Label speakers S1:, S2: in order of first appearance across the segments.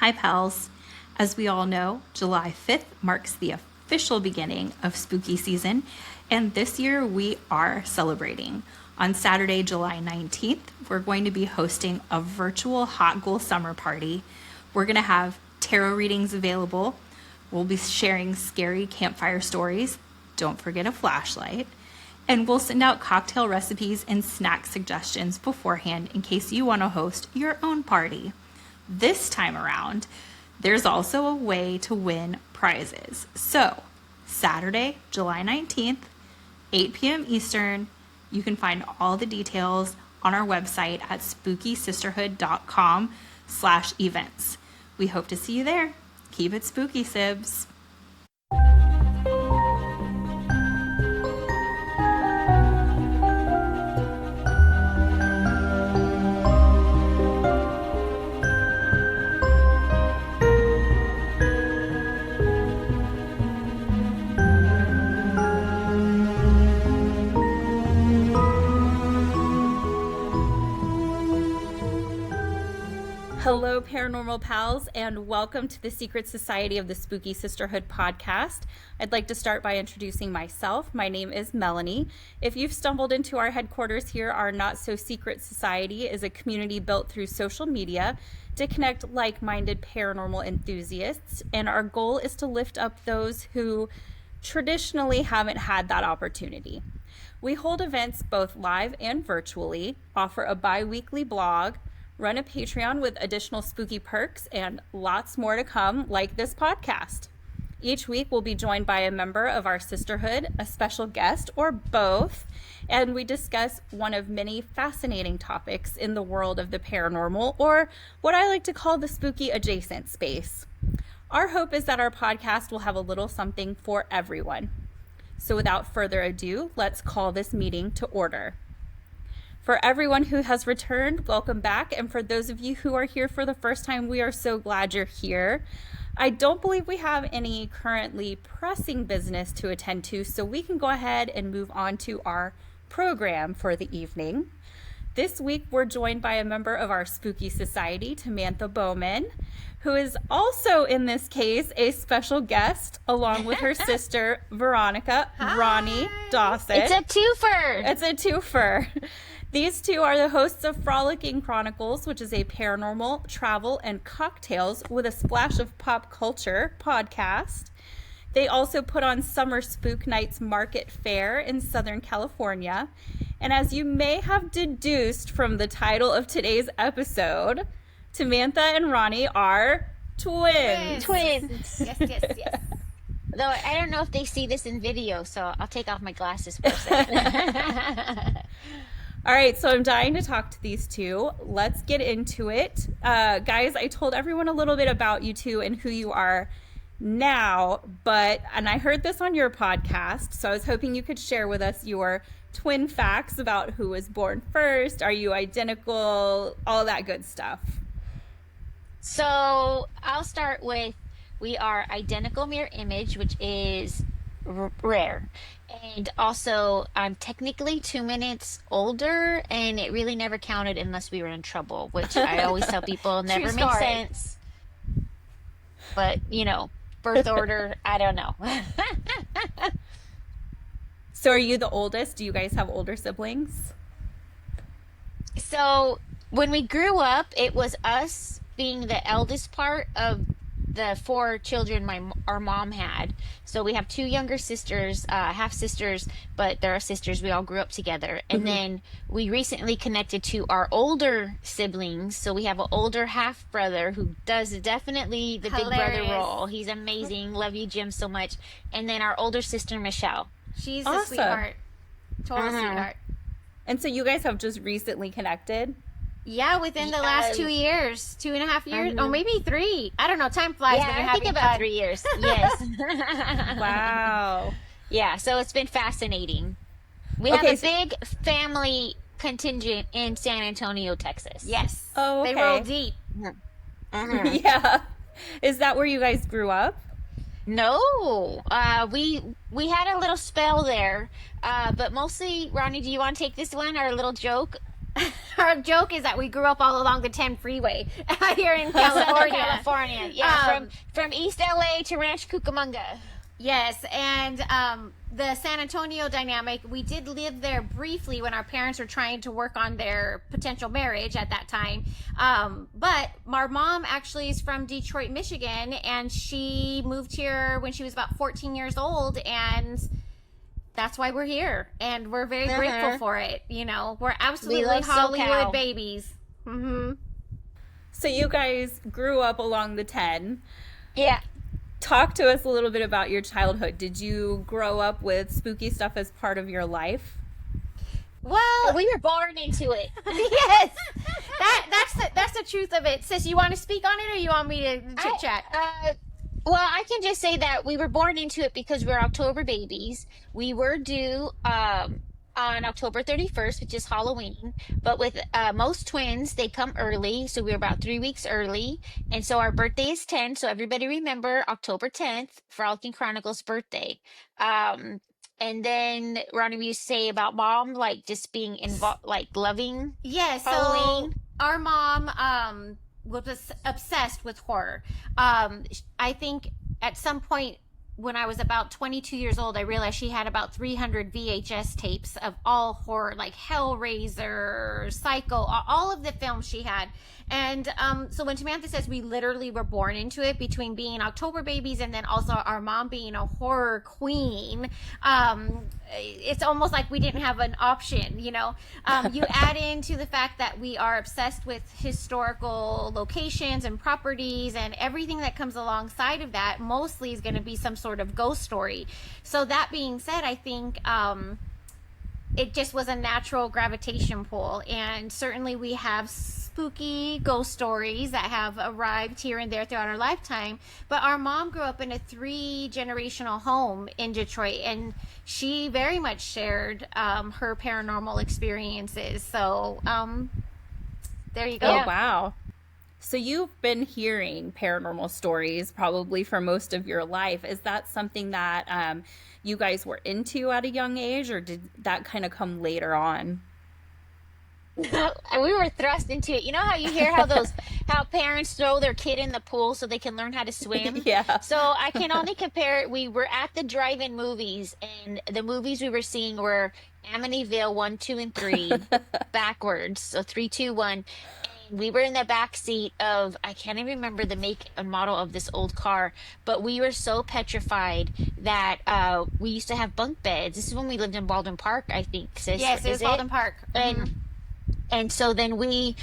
S1: Hi, pals. As we all know, July 5th marks the official beginning of spooky season, and this year we are celebrating. On Saturday, July 19th, we're going to be hosting a virtual Hot Ghoul Summer Party. We're going to have tarot readings available. We'll be sharing scary campfire stories. Don't forget a flashlight. And we'll send out cocktail recipes and snack suggestions beforehand in case you want to host your own party. This time around, there's also a way to win prizes. So, Saturday, July 19th, 8 p.m. Eastern, you can find all the details on our website at spookysisterhood.com/events. We hope to see you there. Keep it spooky, Sibs. Hello, Paranormal Pals, and welcome to the Secret Society of the Spooky Sisterhood podcast. I'd like to start by introducing myself. My name is Melanie. If you've stumbled into our headquarters here, our Not So Secret Society is a community built through social media to connect like-minded paranormal enthusiasts, and our goal is to lift up those who traditionally haven't had that opportunity. We hold events both live and virtually, offer a bi-weekly blog, run a Patreon with additional spooky perks, and lots more to come, like this podcast. Each week we'll be joined by a member of our sisterhood, a special guest, or both, and we discuss one of many fascinating topics in the world of the paranormal, or what I like to call the spooky adjacent space. Our hope is that our podcast will have a little something for everyone. So without further ado, let's call this meeting to order. For everyone who has returned, welcome back. And for those of you who are here for the first time, we are so glad you're here. I don't believe we have any currently pressing business to attend to, so we can go ahead and move on to our program for the evening. This week, we're joined by a member of our Spooky Society, Tamantha Bowman, who is also, in this case, a special guest, along with her sister, Veronica, Roni Dawson.
S2: It's a twofer.
S1: It's a twofer. These two are the hosts of Frolicking Chronicles, which is a paranormal, travel, and cocktails with a splash of pop culture podcast. They also put on Summer Spook Nights Market Fair in Southern California. And as you may have deduced from the title of today's episode, Tamantha and Roni are twins.
S2: Twins.
S3: Yes.
S2: Though I don't know if they see this in video, so I'll take off my glasses for a second.
S1: All right, so I'm dying to talk to these two. Let's get into it. Guys, I told everyone a little bit about you two and who you are now, and I heard this on your podcast, so I was hoping you could share with us your twin facts about who was born first, are you identical, all that good stuff.
S2: So I'll start with, we are identical mirror image, which is rare. And also, I'm technically 2 minutes older, and it really never counted unless we were in trouble, which I always tell people never makes sense. But, birth order, I don't know.
S1: So are you the oldest? Do you guys have older siblings?
S2: So when we grew up, it was us being the eldest part of the 4 children our mom had. So we have 2 younger sisters, half sisters, but they're our sisters. We all grew up together. And then we recently connected to our older siblings. So we have an older half brother who does definitely the big brother role. He's amazing. Love you, Jim, so much. And then our older sister, Michelle.
S3: She's a sweetheart. Total sweetheart.
S1: And so you guys have just recently connected?
S3: Yeah, within the last 2 years, 2.5 years, or maybe 3. I don't know. Time flies.
S2: Yeah,
S3: when you're
S2: I think about 3 years. Yes.
S1: Wow.
S2: Yeah, so it's been fascinating. We have a big family contingent in San Antonio, Texas.
S3: Yes.
S1: Oh, okay.
S3: They roll deep.
S1: Yeah. Is that where you guys grew up?
S2: No, we had a little spell there, but mostly, Roni, do you want to take this one, our little joke?
S3: Our joke is that we grew up all along the 10 freeway here in California.
S2: Yeah, from East LA to Ranch Cucamonga.
S3: Yes, and the San Antonio dynamic, we did live there briefly when our parents were trying to work on their potential marriage at that time. But our mom actually is from Detroit, Michigan, and she moved here when she was about 14 years old, and that's why we're here. And we're very grateful for it. You know, we're absolutely Hollywood babies. Mm-hmm.
S1: So you guys grew up along the 10.
S2: Yeah.
S1: Talk to us a little bit about your childhood. Did you grow up with spooky stuff as part of your life?
S3: Well,
S2: we were born into it.
S3: Yes, that's the truth of it. Sis, you want to speak on it, or you want me to chit chat?
S2: Well, I can just say that we were born into it because we're October babies. We were due on October 31st, which is Halloween. But with most twins, they come early. So we were about 3 weeks early. And so our birthday is 10. So everybody remember October 10th, Frolicking Chronicles birthday. And then Roni, we used to say about mom, like just being involved, like loving Halloween.
S3: So our mom was obsessed with horror. I think at some point when I was about 22 years old, I realized she had about 300 VHS tapes of all horror, like Hellraiser, Psycho, all of the films she had. And so when Tamantha says we literally were born into it, between being October babies and then also our mom being a horror queen, it's almost like we didn't have an option, you know. You add into the fact that we are obsessed with historical locations and properties, and everything that comes alongside of that mostly is going to be some sort of ghost story. So that being said, I think it just was a natural gravitation pull, and certainly we have spooky ghost stories that have arrived here and there throughout our lifetime. But our mom grew up in a 3-generational home in Detroit, and she very much shared her paranormal experiences. So there you go.
S1: Oh, wow. So you've been hearing paranormal stories probably for most of your life. Is that something that you guys were into at a young age, or did that kind of come later on?
S2: We were thrust into it. You know how you hear how parents throw their kid in the pool so they can learn how to swim?
S1: Yeah.
S2: So I can only compare it. We were at the drive-in movies, and the movies we were seeing were Amityville 1, 2, and 3 backwards. So 3, 2, 1. And we were in the back seat of, I can't even remember the make and model of this old car, but we were so petrified that we used to have bunk beds. This is when we lived in Baldwin Park, I think, sis.
S3: Yes, it was Baldwin Park.
S2: And so then we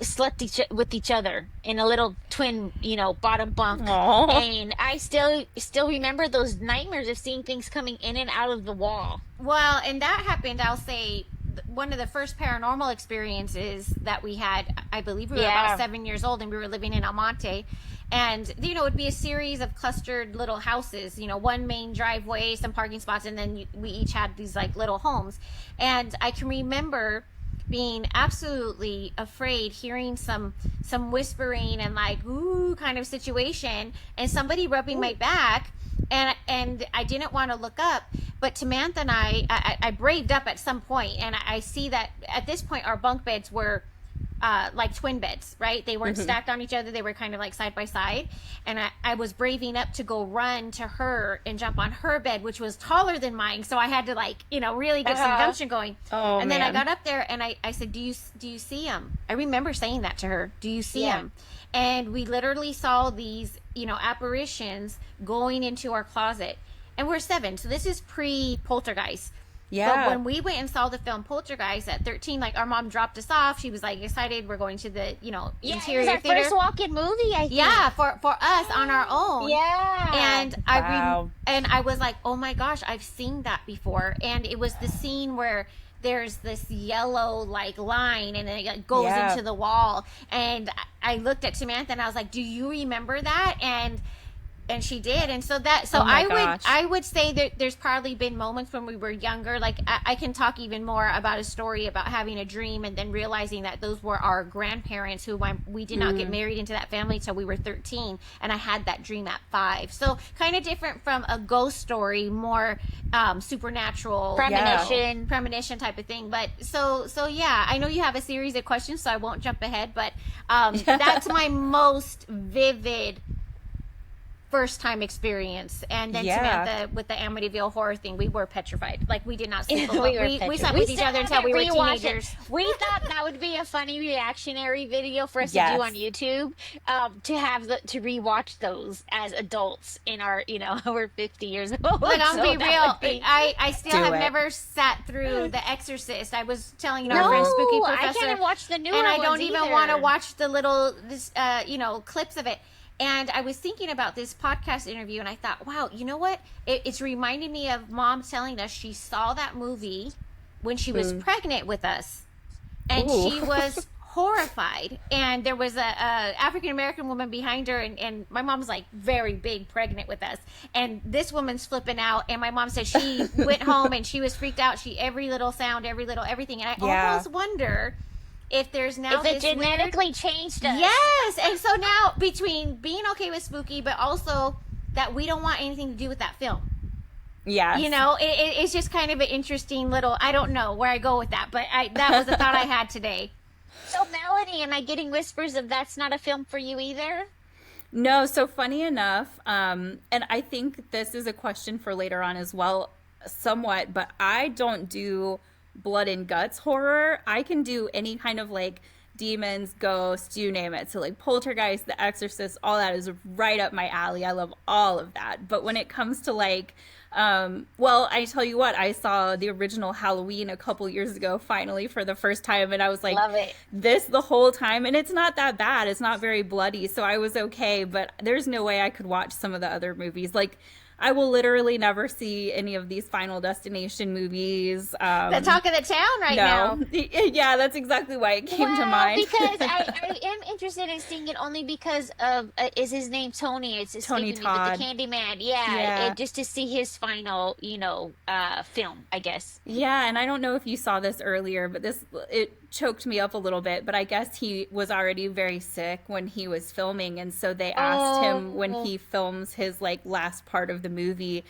S2: slept with each other in a little twin, bottom bunk.
S1: Aww.
S2: And I still remember those nightmares of seeing things coming in and out of the wall.
S3: Well, and that happened, I'll say, one of the first paranormal experiences that we had, I believe we were about 7 years old, and we were living in Almonte. And, it would be a series of clustered little houses, one main driveway, some parking spots, and then we each had these like little homes. And I can remember being absolutely afraid, hearing some whispering and like, ooh, kind of situation, and somebody rubbing my back. And I didn't want to look up, but Tamantha and I braved up at some point, and I see that at this point our bunk beds were like twin beds, right? They weren't stacked on each other. They were kind of like side by side. And I was braving up to go run to her and jump on her bed, which was taller than mine. So I had to like, really get some gumption going.
S1: Oh,
S3: and then I got up there and I said, do you see him? I remember saying that to her. Do you see him? And we literally saw these, apparitions going into our closet. And we're 7. So this is pre-Poltergeist.
S1: Yeah.
S3: But when we went and saw the film Poltergeist at 13, like our mom dropped us off. She was like excited. We're going to the, interior
S2: it was our
S3: theater.
S2: first walk-in movie, I think.
S3: Yeah, for us on our own.
S2: Yeah.
S3: And I was like, oh my gosh, I've seen that before. And it was the scene where there's this yellow like line and it goes into the wall. And I looked at Tamantha and I was like, do you remember that? And And she did. And so that,
S1: Oh my gosh.
S3: I would say that there's probably been moments when we were younger. Like I can talk even more about a story about having a dream and then realizing that those were our grandparents who we did not get married into that family till we were 13. And I had that dream at 5. So kind of different from a ghost story, more supernatural, premonition type of thing. But so yeah, I know you have a series of questions, so I won't jump ahead, but that's my most vivid first time experience. And then Tamantha, with the Amityville horror thing, we were petrified. Like we did not sleep. we slept with each other until we were teenagers.
S2: We thought that would be a funny reactionary video for us to do on YouTube, to rewatch those as adults in our, we're 50 years old.
S3: Like, I'll be real. I still have never sat through The Exorcist. I was telling our friend Spooky Professor,
S2: I can't even watch the newer
S3: and I
S2: ones
S3: don't even want to watch the little clips of it. And I was thinking about this podcast interview, and I thought, wow, you know what? It's reminding me of Mom telling us she saw that movie when she was pregnant with us, and she was horrified. And there was a African American woman behind her, and my mom's like very big, pregnant with us, and this woman's flipping out. And my mom said she went home and she was freaked out. Every little sound, everything, and I almost wonder if there's now
S2: if it genetically changed us.
S3: Yes. And so now, between being okay with spooky, but also that we don't want anything to do with that film.
S1: Yeah.
S3: It's just kind of an interesting little, I don't know where I go with that, but that was a thought I had today.
S2: So Melanie, am I getting whispers of that's not a film for you either?
S1: No. So funny enough, and I think this is a question for later on as well, somewhat, but I don't do blood and guts horror. I can do any kind of like demons, ghosts, you name it. So like Poltergeist, The Exorcist, all that is right up my alley. I love all of that. But when it comes to like, I tell you what, I saw the original Halloween a couple years ago, finally, for the first time. And I was like,
S2: love it.
S1: This the whole time. And it's not that bad. It's not very bloody. So I was okay. But there's no way I could watch some of the other movies. Like, I will literally never see any of these Final Destination movies.
S3: The talk of the town now.
S1: Yeah, that's exactly why it came to mind.
S2: Because I am interested in seeing it only because of, is his name Tony? It's
S1: Tony Todd.
S2: The Candyman. Yeah. Just to see his final, film, I guess.
S1: Yeah, and I don't know if you saw this earlier, but it choked me up a little bit, but I guess he was already very sick when he was filming, and so they asked him when he films his like last part of the movie,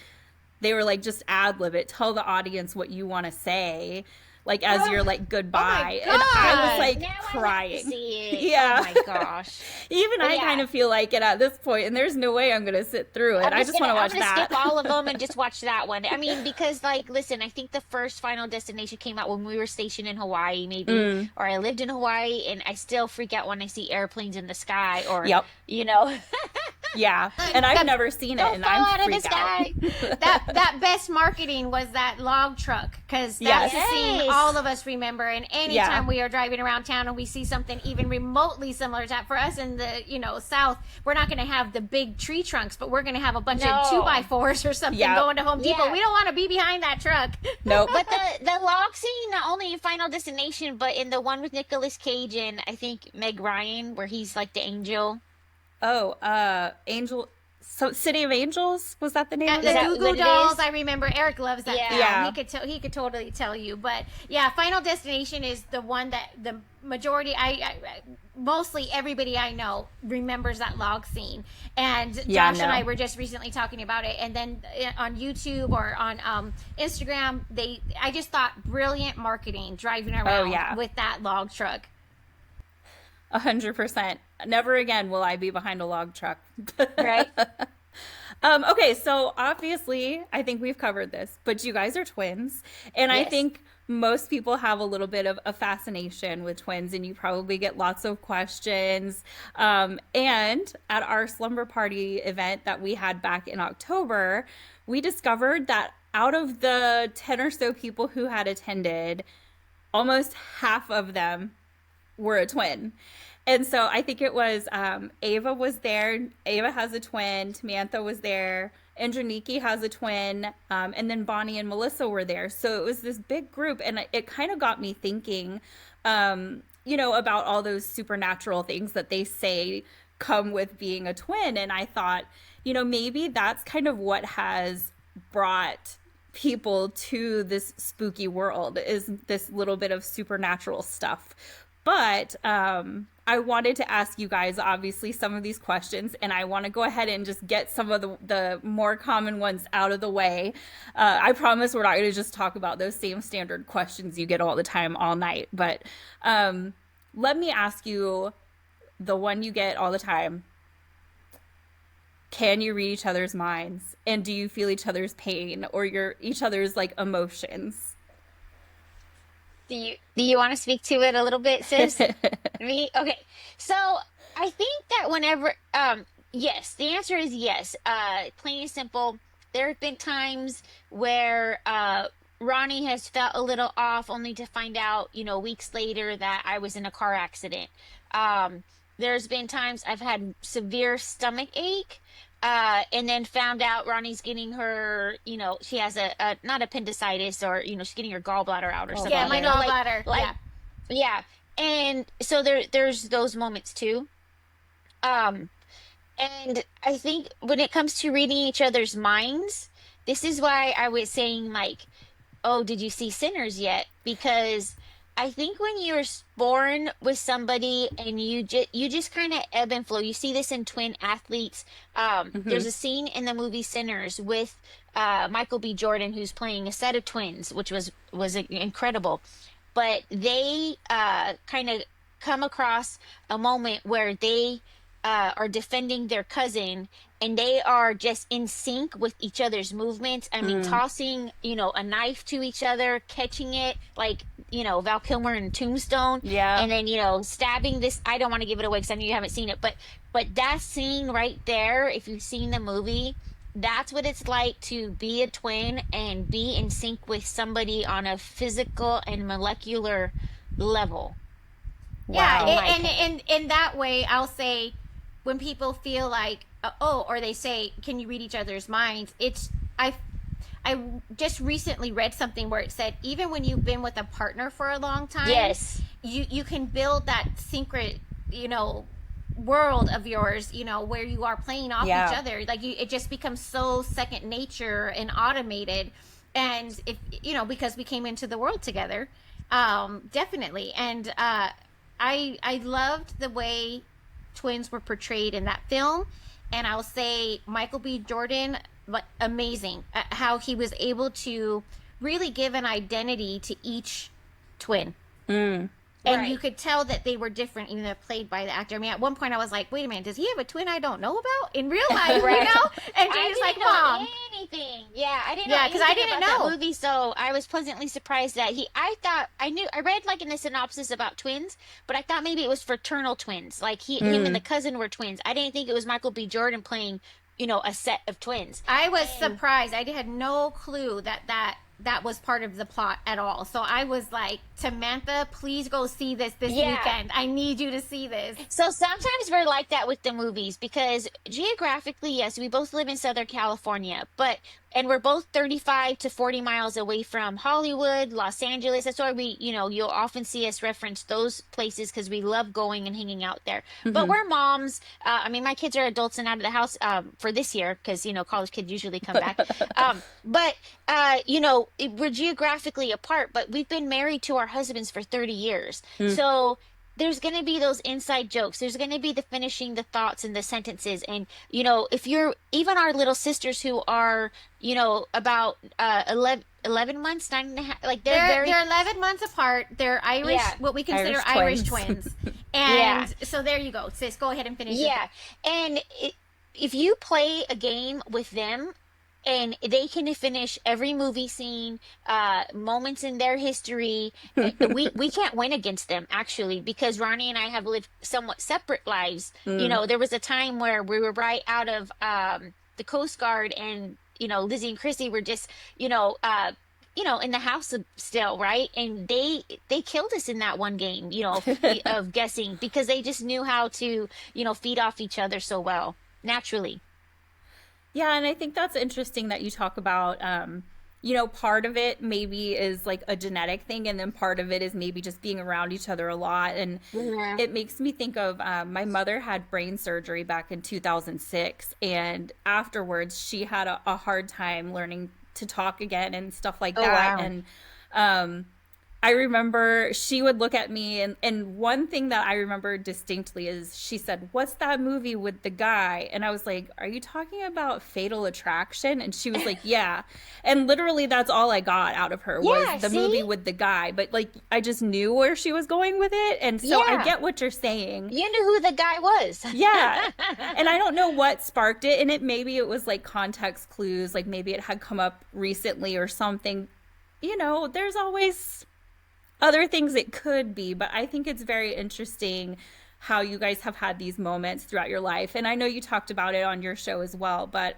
S1: they were like, just ad-lib it, tell the audience what you want to say, like as your like goodbye. And I was like crying.
S2: Yeah. Oh my gosh.
S1: Even I kind of feel like it at this point, and there's no way I'm gonna sit through it. I just want to watch that.
S2: Skip all of them and just watch that one. I mean, because like, listen, I think the first Final Destination came out when we were stationed in Hawaii, maybe, or I lived in Hawaii, and I still freak out when I see airplanes in the sky, or
S1: Yeah, and I've never seen it, and I'm freaked out.
S3: That best marketing was that log truck, because that's the scene all of us remember. And anytime we are driving around town and we see something even remotely similar to that, for us in the South, we're not going to have the big tree trunks, but we're going to have a bunch of 2x4s or something going to Home Depot. We don't want to be behind that truck.
S1: Nope.
S2: But the log scene, not only in Final Destination, but in the one with Nicolas Cage and I think Meg Ryan, where he's like the angel.
S1: Angel. So City of Angels, was that the name of
S3: the
S1: it?
S3: Goo Goo Dolls. I remember Eric loves that film.
S1: Yeah.
S3: He could totally tell you. But yeah, Final Destination is the one that the majority, mostly everybody I know remembers that log scene. And Josh and I were just recently talking about it. And then on YouTube or on Instagram, I just thought brilliant marketing driving around with that log truck.
S1: 100%. Never again will I be behind a log truck.
S2: Right.
S1: Okay, so obviously, I think we've covered this, but you guys are twins. And I think most people have a little bit of a fascination with twins, and you probably get lots of questions. And at our slumber party event that we had back in October, we discovered that out of the 10 or so people who had attended, almost half of them were a twin. And so I think it was Ava was there. Ava has a twin. Tamantha was there. Androniki has a twin. And then Bonnie and Melissa were there. So it was this big group. And it kind of got me thinking, about all those supernatural things that they say come with being a twin. And I thought, you know, maybe that's kind of what has brought people to this spooky world, is this little bit of supernatural stuff. But I wanted to ask you guys, obviously, some of these questions, and I want to go ahead and just get some of the more common ones out of the way. I promise we're not going to just talk about those same standard questions you get all the time, all night. But let me ask you the one you get all the time. Can you read each other's minds? And do you feel each other's pain or each other's like emotions?
S2: Do you want to speak to it a little bit, sis? Me? Okay. So I think that whenever yes, the answer is yes. Plain and simple. There have been times where Roni has felt a little off, only to find out, you know, weeks later that I was in a car accident. There's been times I've had severe stomach ache, and then found out Ronnie's getting her, you know, she has a not appendicitis, or, you know, she's getting her gallbladder out or something.
S3: Yeah, my gallbladder.
S2: Yeah. And so there's those moments too. And I think when it comes to reading each other's minds, this is why I was saying, like, oh, did you see Sinners yet? Because I think when you're born with somebody and you just kind of ebb and flow. You see this in twin athletes. There's a scene in the movie Sinners with Michael B. Jordan, who's playing a set of twins, which was incredible. But they kind of come across a moment where they are defending their cousin, and they are just in sync with each other's movements. I mean, tossing, you know, a knife to each other, catching it, like, you know, Val Kilmer in Tombstone.
S1: Yeah.
S2: And then, you know, stabbing this. I don't want to give it away because I know you haven't seen it, but that scene right there, if you've seen the movie, that's what it's like to be a twin and be in sync with somebody on a physical and molecular level.
S3: Yeah,
S2: Wow.
S3: and in that way, I'll say, when people feel like, or they say, can you read each other's minds? I just recently read something where it said, even when you've been with a partner for a long time,
S2: Yes.
S3: you can build that secret, you know, world of yours, you know, where you are playing off each other. Like, it just becomes so second nature and automated. And if, you know, because we came into the world together, definitely. And I loved the way twins were portrayed in that film. And I'll say Michael B. Jordan, like, amazing how he was able to really give an identity to each twin. And you could tell that they were different, even though played by the actor. I mean, at one point I was like, wait a minute, does he have a twin I don't know about in real life, you know? And Jay's like, Mom.
S2: Anything. Yeah, I didn't know.
S3: Yeah, because I didn't know
S2: that movie, so I was pleasantly surprised that I read like in the synopsis about twins, but I thought maybe it was fraternal twins. Like him and the cousin were twins. I didn't think it was Michael B. Jordan playing, you know, a set of twins.
S3: I was surprised. I had no clue that was part of the plot at all. So I was like, Tamantha, please go see this weekend. I need you to see this.
S2: So sometimes we're like that with the movies, because geographically, yes, we both live in Southern California, and we're both 35 to 40 miles away from Hollywood, Los Angeles. That's why you'll often see us reference those places, because we love going and hanging out there. But we're moms. I mean, my kids are adults and out of the house for this year, because, you know, college kids usually come back. We're geographically apart, but we've been married to our husbands for 30 years. So there's going to be those inside jokes. There's going to be the finishing the thoughts and the sentences. And, you know, if you're even our little sisters who are, you know, about 11 months, 9.5, like they're
S3: 11 months apart. They're Irish, what we consider Irish twins. And so there you go. Sis, go ahead and finish.
S2: Yeah. And if you play a game with them, and they can finish every movie scene, moments in their history. We can't win against them, actually, because Roni and I have lived somewhat separate lives. You know, there was a time where we were right out of the Coast Guard, and, you know, Lizzie and Chrissy were just, in the house still, right? And they killed us in that one game, you know, of guessing, because they just knew how to, you know, feed off each other so well, naturally.
S1: Yeah, and I think that's interesting that you talk about you know, part of it maybe is like a genetic thing, and then part of it is maybe just being around each other a lot. And
S2: Mhm.
S1: it makes me think of my mother had brain surgery back in 2006, and afterwards she had a hard time learning to talk again and stuff like
S2: Oh,
S1: that.
S2: wow.
S1: And um, I remember she would look at me, and one thing that I remember distinctly is she said, "What's that movie with the guy?" And I was like, "Are you talking about Fatal Attraction?" And she was like, "Yeah." And literally that's all I got out of her was
S2: Yeah,
S1: the movie
S2: see?
S1: with the guy. But like I just knew where she was going with it. And so I
S2: Yeah.
S1: get what you're saying.
S2: You knew who the guy was.
S1: Yeah. And I don't know what sparked it. And maybe it was like context clues, like maybe it had come up recently or something. You know, there's always other things it could be, but I think it's very interesting how you guys have had these moments throughout your life. And I know you talked about it on your show as well, but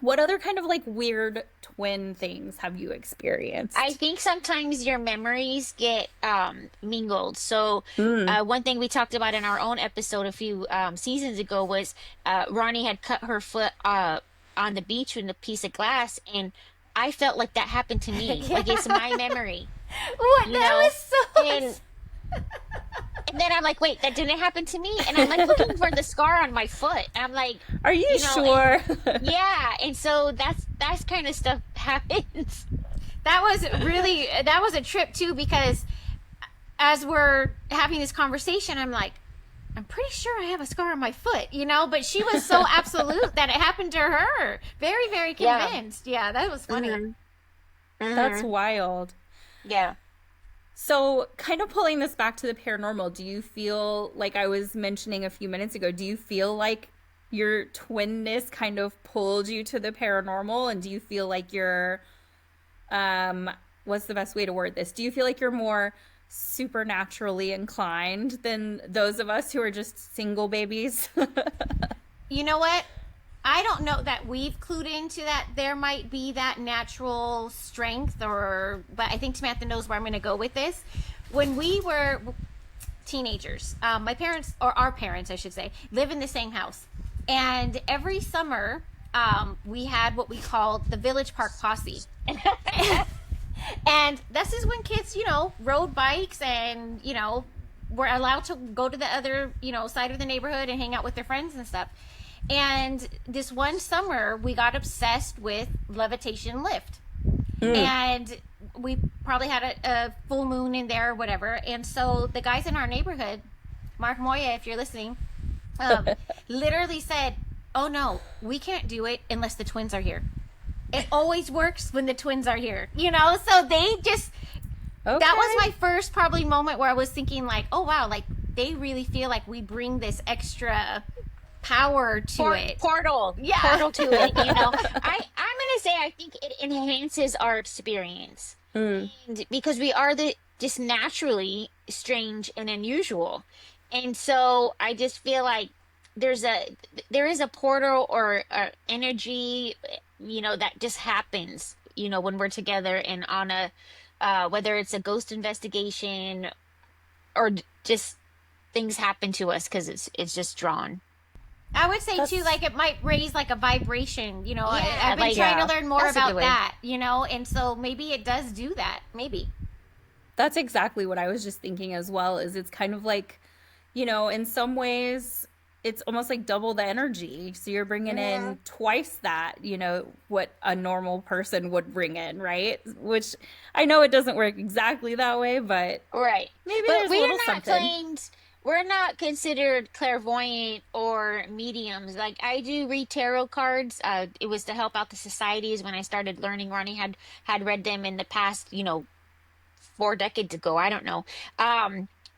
S1: what other kind of like weird twin things have you
S2: I
S1: experienced?
S2: think sometimes your memories get mingled. So,
S1: Mm.
S2: one thing we talked about in our own episode a few seasons ago was Ronnie had cut her foot on the beach with a piece of glass, and I felt like that happened to me. Like it's my memory,
S3: What?
S2: you
S3: That
S2: know?
S3: was so.
S2: And and then I'm like, wait, that didn't happen to me. And I'm like looking for the scar on my foot. And I'm like,
S1: Are you
S2: and
S1: sure?
S2: yeah, and so that's kind of stuff happens.
S3: That was really, that was a trip too, because as we're having this conversation, I'm like, I'm pretty sure I have a scar on my foot, you know, but she was so absolute that it happened to her. Very, very
S2: Yeah.
S3: convinced. Yeah, that was funny.
S2: Hmm.
S1: That's
S2: Hmm.
S1: wild.
S2: Yeah.
S1: So, kind of pulling this back to the paranormal, do you feel like I was mentioning a few minutes ago, do you feel like your twinness kind of pulled you to the paranormal? And do you feel like you're, what's the best way to word this? Do you feel like you're more supernaturally inclined than those of us who are just single babies?
S3: You know what? I don't know that we've clued into that there might be that natural strength, or, but I think Samantha knows where I'm going to go with this. When we were teenagers, my parents, or our parents, I should say, live in the same house. And every summer, we had what we called the Village Park Posse. And this is when kids, you know, rode bikes and, you know, were allowed to go to the other, you know, side of the neighborhood and hang out with their friends and stuff. And this one summer, we got obsessed with levitation lift. And we probably had a full moon in there or whatever. And so the guys in our neighborhood, Mark Moya, if you're listening, literally said, "Oh no, we can't do it unless the twins are here. It always works when the twins are here," you know? So they just,
S1: Okay.
S3: that was my first probably moment where I was thinking like, oh wow, like they really feel like we bring this extra power to it.
S2: Portal.
S3: Yeah.
S2: Portal to it, you know. I'm gonna say I think it enhances our experience.
S1: Mm.
S2: And because we are just naturally strange and unusual. And so I just feel like there's a there is a portal or energy, you know, that just happens, you know, when we're together and on a whether it's a ghost investigation or just things happen to us because it's just drawn.
S3: I would say too,
S1: That's
S3: like it might raise like a vibration, you know.
S2: Yeah,
S3: I've been
S2: like
S3: trying
S1: yeah.
S3: to learn more
S2: that's a good
S3: about
S2: way.
S3: that, you know, and so maybe it does do that. Maybe.
S1: That's exactly what I was just thinking as well, is it's kind of like, you know, in some ways it's almost like double the energy. So you're bringing
S2: Mhm.
S1: in twice that, you know, what a normal person would bring in, right? Which I know it doesn't work exactly that way, but
S2: Right.
S1: maybe
S2: But
S1: there's a
S2: we're
S1: little
S2: not
S1: something.
S2: claimed, we're not considered clairvoyant or mediums. Like I do read tarot cards. It was to help out the societies when I started learning. Ronnie had read them in the past, you know, 4 decades ago. I don't know.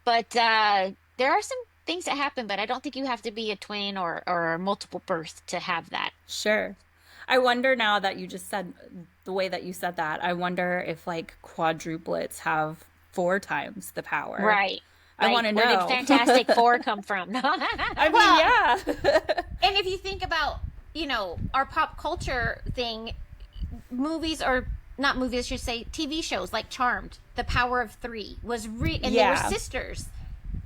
S2: But there are some things that happen, but I don't think you have to be a twin or multiple birth to have that.
S1: Sure. I wonder now that you just said the way that you said that, I wonder if like quadruplets have four times the power.
S2: Right.
S1: I want
S2: Like,
S1: to
S2: where did
S1: know.
S2: Fantastic Four come from?
S1: I mean,
S3: Well,
S1: yeah.
S3: and if you think about, you know, our pop culture thing, movies, or not movies, I should say, TV shows like Charmed, The Power of Three was and they were
S1: Yeah.
S3: sisters.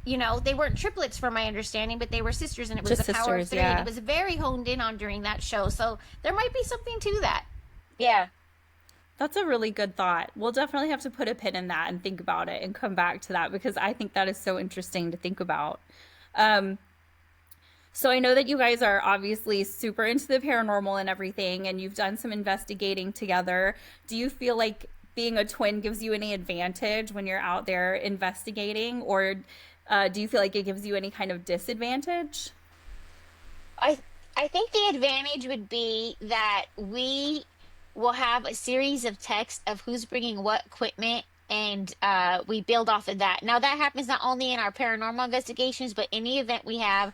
S3: You know, they weren't triplets from my understanding, but they were sisters, and it was
S1: Just
S3: The Power of
S1: sisters,
S3: Three.
S1: yeah.
S3: And it was very honed in on during that show. So there might be something to that.
S2: Yeah.
S1: That's a really good thought. We'll definitely have to put a pin in that and think about it and come back to that because I think that is so interesting to think about. Um, so I know that you guys are obviously super into the paranormal and everything, and you've done some investigating together. Do you feel like being a twin gives you any advantage when you're out there investigating, or do you feel like it gives you any kind of disadvantage?
S2: I I think the advantage would be that we will have a series of texts of who's bringing what equipment, and we build off of that. Now that happens not only in our paranormal investigations, but any event we have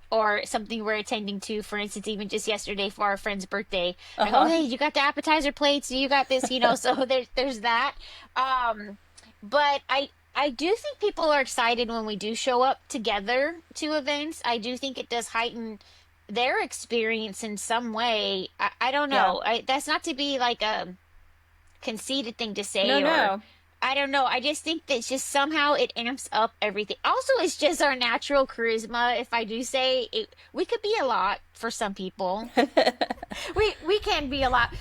S2: or something we're attending to. For instance, even just yesterday for our friend's birthday, like, oh
S1: Uh-huh.
S2: hey, you got the appetizer plates, you got this, you know. So there's that. Um, but I do think people are excited when we do show up together to events. I do think it does heighten their experience in some way. I don't
S1: Yeah.
S2: know. That's not to be like a conceited thing to
S1: No,
S2: say, or
S1: no.
S2: I don't know. I just think that just somehow it amps up everything. Also, it's just our natural charisma. If I do say it, we could be a lot for some people.
S3: We can be a lot,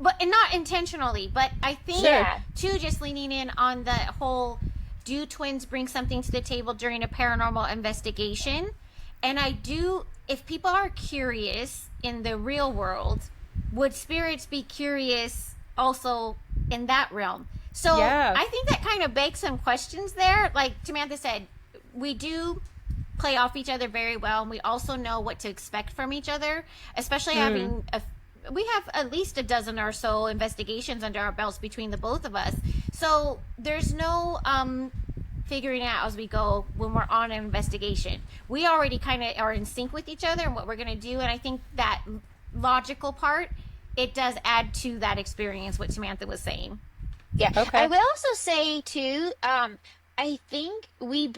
S3: but and not intentionally. But I think
S1: Sure.
S2: Yeah.
S3: too, just leaning in on the whole, do twins bring something to the table during a paranormal investigation? And I do. If people are curious in the real world, would spirits be curious also in that realm? So
S1: Yeah.
S3: I think that kind of begs some questions there. Like Samantha said, we do play off each other very well, and we also know what to expect from each other, especially having a we have at least a dozen or so investigations under our belts between the both of us. So there's no figuring out as we go when we're on an investigation. We already kind of are in sync with each other and what we're going to do, and I think that logical part, it does add to that experience, what Samantha was saying.
S2: Yeah. I
S1: Okay.
S2: will also say too, I think we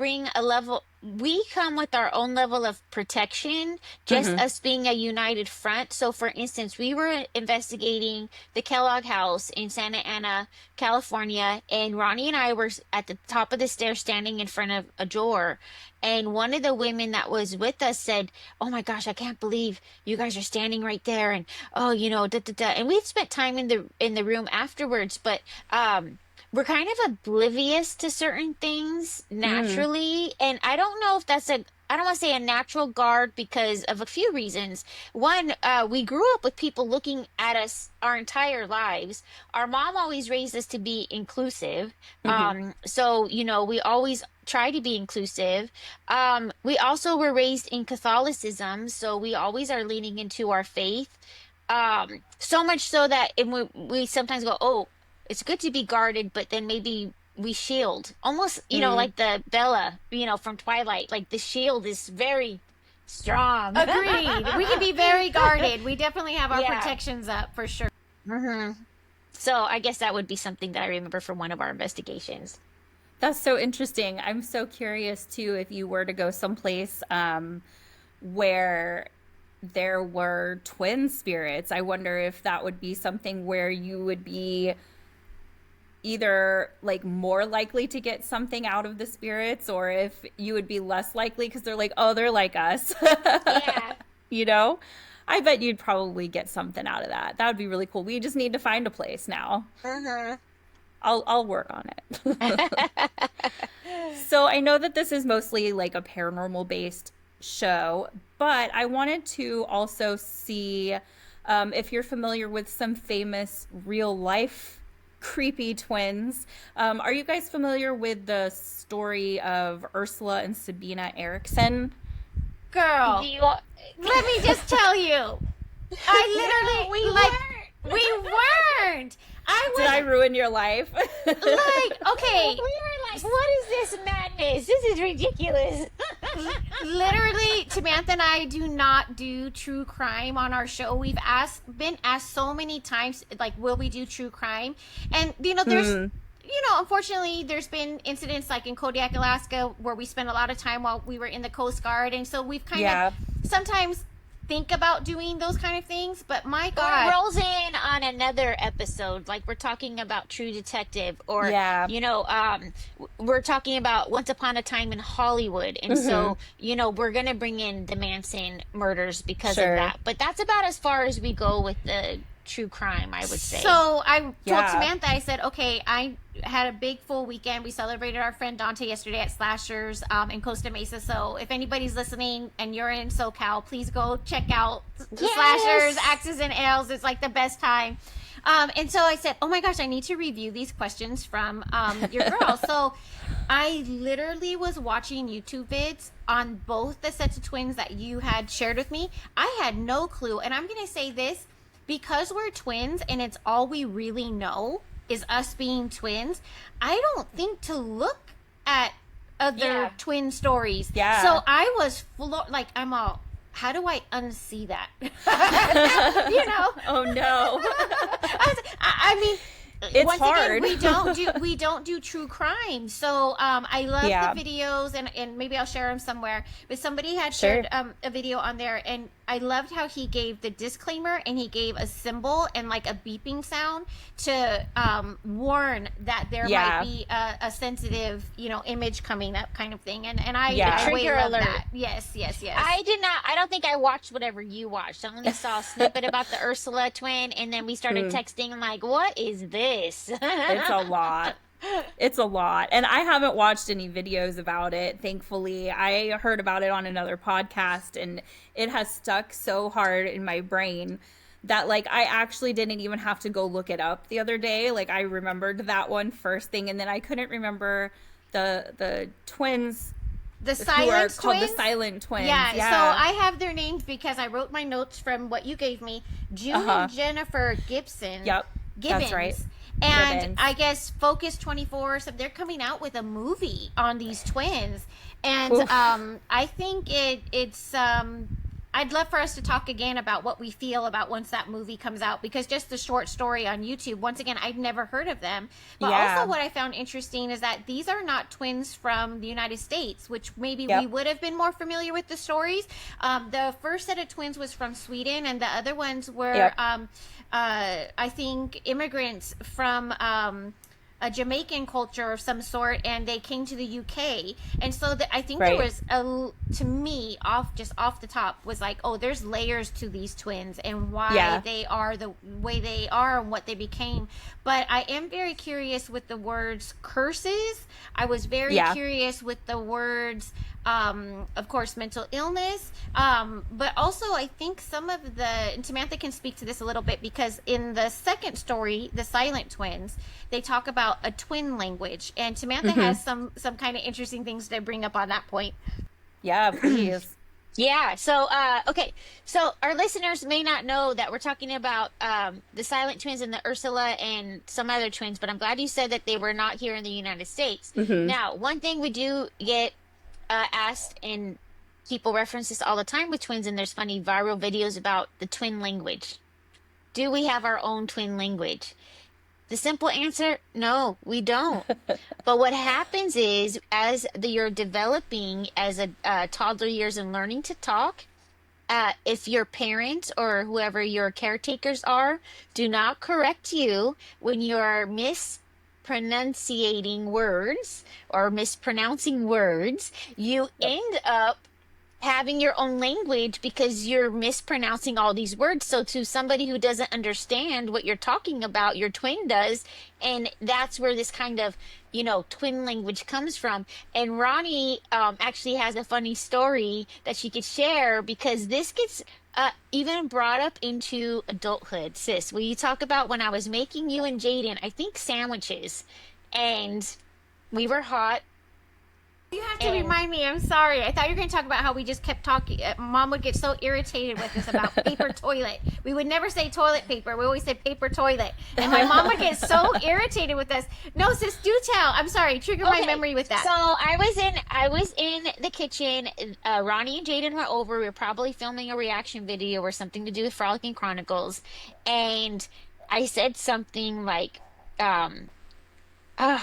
S2: come with our own level of protection, just
S1: Hmm.
S2: us being a united front. So for instance, we were investigating the Kellogg house in Santa Ana, California, and Ronnie and I were at the top of the stairs standing in front of a door. And one of the women that was with us said, "Oh my gosh, I can't believe you guys are standing right there." And oh, da da da. And we'd spent time in the room afterwards, but we're kind of oblivious to certain things
S1: Mm.
S2: naturally. And I don't know if that's I don't want to say a natural guard because of a few reasons. One, we grew up with people looking at us our entire lives. Our mom always raised us to be inclusive.
S1: Hmm.
S2: So, we always try to be inclusive. We also were raised in Catholicism, so we always are leaning into our faith. So much so that we sometimes go, oh, it's good to be guarded, but then maybe we shield. Almost,
S1: Mm.
S2: like the Bella, from Twilight. Like the shield is very strong.
S3: Agreed. We can be very guarded. We definitely have our
S2: Yeah.
S3: protections up for sure.
S2: hmm So I guess that would be something that I remember from one of our investigations.
S1: That's so interesting. I'm so curious too if you were to go someplace where there were twin spirits. I wonder if that would be something where you would be either like more likely to get something out of the spirits or if you would be less likely because they're like, oh, they're like us.
S2: Yeah.
S1: You know? I bet you'd probably get something out of that. That would be really cool. We just need to find a place now.
S2: hmm
S1: I'll work on it. So I know that this is mostly like a paranormal based show, but I wanted to also see if you're familiar with some famous real life creepy twins. Are you guys familiar with the story of Ursula and Sabina Erickson?
S3: Girl,
S2: You,
S3: let me just tell you. I
S2: we
S3: literally like we weren't. I
S1: Did I
S3: was
S1: ruin your life?
S3: like, okay,
S2: we were like, what is this madness? This is ridiculous.
S3: literally, Samantha and I do not do true crime on our show. Been asked so many times, like, will we do true crime? And there's, unfortunately, there's been incidents like in Kodiak, Alaska, where we spent a lot of time while we were in the Coast Guard, and so we've kind
S1: Yeah.
S3: of sometimes think about doing those kind of things. But my
S2: Or it
S3: God,
S2: rolls in on another episode, like we're talking about True Detective, or
S1: Yeah.
S2: we're talking about Once Upon a Time in Hollywood, and so we're gonna bring in the Manson murders because of
S1: Sure.
S2: that. But that's about as far as we go with the true crime, I would say.
S3: So I told Tamantha, I said, okay, I had a big full weekend. We celebrated our friend Dante yesterday at Slashers in Costa Mesa. So if anybody's listening and you're in SoCal, please go check out Slashers, Axes and Ales. It's like the best time. And so I said, oh my gosh, I need to review these questions from your girl. So I literally was watching YouTube vids on both the sets of twins that you had shared with me. I had no clue. And I'm going to say this, because we're twins and it's all we really know is us being twins, I don't think to look at other twin stories. Yeah. So I was I'm all, how do I unsee that? You know?
S1: Oh no.
S3: I mean,
S1: it's
S3: once
S1: hard.
S3: Again, we don't do true crime. So I love the videos, and maybe I'll share them somewhere. But somebody had shared a video on there, and I loved how he gave the disclaimer, and he gave a symbol and like a beeping sound to warn that there might be a sensitive, image coming up, kind of thing. And I
S2: trigger
S3: love
S2: alert.
S3: that. Yes.
S2: I did not. I don't think I watched whatever you watched. I only saw a snippet about the Ursula twin, and then we started texting. I'm like, what is this?
S1: It's a lot. It's a lot. And I haven't watched any videos about it, thankfully. I heard about it on another podcast, and it has stuck so hard in my brain that I actually didn't even have to go look it up the other day. I remembered that one first thing, and then I couldn't remember the twins.
S3: The silent twins?
S1: Called the silent twins.
S3: Yeah, so I have their names because I wrote my notes from what you gave me. June and Jennifer Gibson.
S1: Yep,
S3: Gibbons.
S1: that's right.
S3: And
S1: Gibbons.
S3: I guess Focus 24, so they're coming out with a movie on these twins. And I think it's I'd love for us to talk again about what we feel about once that movie comes out, because just the short story on YouTube, once again, I'd never heard of them. But also what I found interesting is that these are not twins from the United States, which maybe we would have been more familiar with the stories. The first set of twins was from Sweden, and the other ones were, I think, immigrants from a Jamaican culture of some sort, and they came to the UK. And so I think there was to me, off the top, was like, oh, there's layers to these twins and why they are the way they are and what they became. But I am very curious with the words curses. I was very curious with the words, of course, mental illness. But also I think some of and Tamantha can speak to this a little bit, because in the second story, the silent twins, they talk about a twin language, and Tamantha has some kind of interesting things to bring up on that point.
S1: Yeah, please.
S2: Yeah. So, okay. So our listeners may not know that we're talking about the silent twins and the Ursula and some other twins, but I'm glad you said that they were not here in the United States. Now, one thing we do get asked, and people reference this all the time with twins, and there's funny viral videos about the twin language. Do we have our own twin language? The simple answer, no, we don't. But what happens is, as you're developing as a toddler years and learning to talk, if your parents or whoever your caretakers are do not correct you when you're mispronunciating words or mispronouncing words, you end up having your own language because you're mispronouncing all these words. So to somebody who doesn't understand what you're talking about, your twin does. And that's where this kind of, twin language comes from. And Roni actually has a funny story that she could share, because this gets even brought up into adulthood. Sis, will you talk about when I was making you and Jaden, I think, sandwiches, and we were hot.
S3: You have to remind me. I'm sorry. I thought you were going to talk about how we just kept talking. Mom would get so irritated with us about paper toilet. We would never say toilet paper. We always said paper toilet. And my mom would get so irritated with us. No, sis, do tell. I'm sorry. Trigger my memory with that.
S2: So I was in the kitchen. Roni and Jaden were over. We were probably filming a reaction video or something to do with Frolicking Chronicles. And I said something like,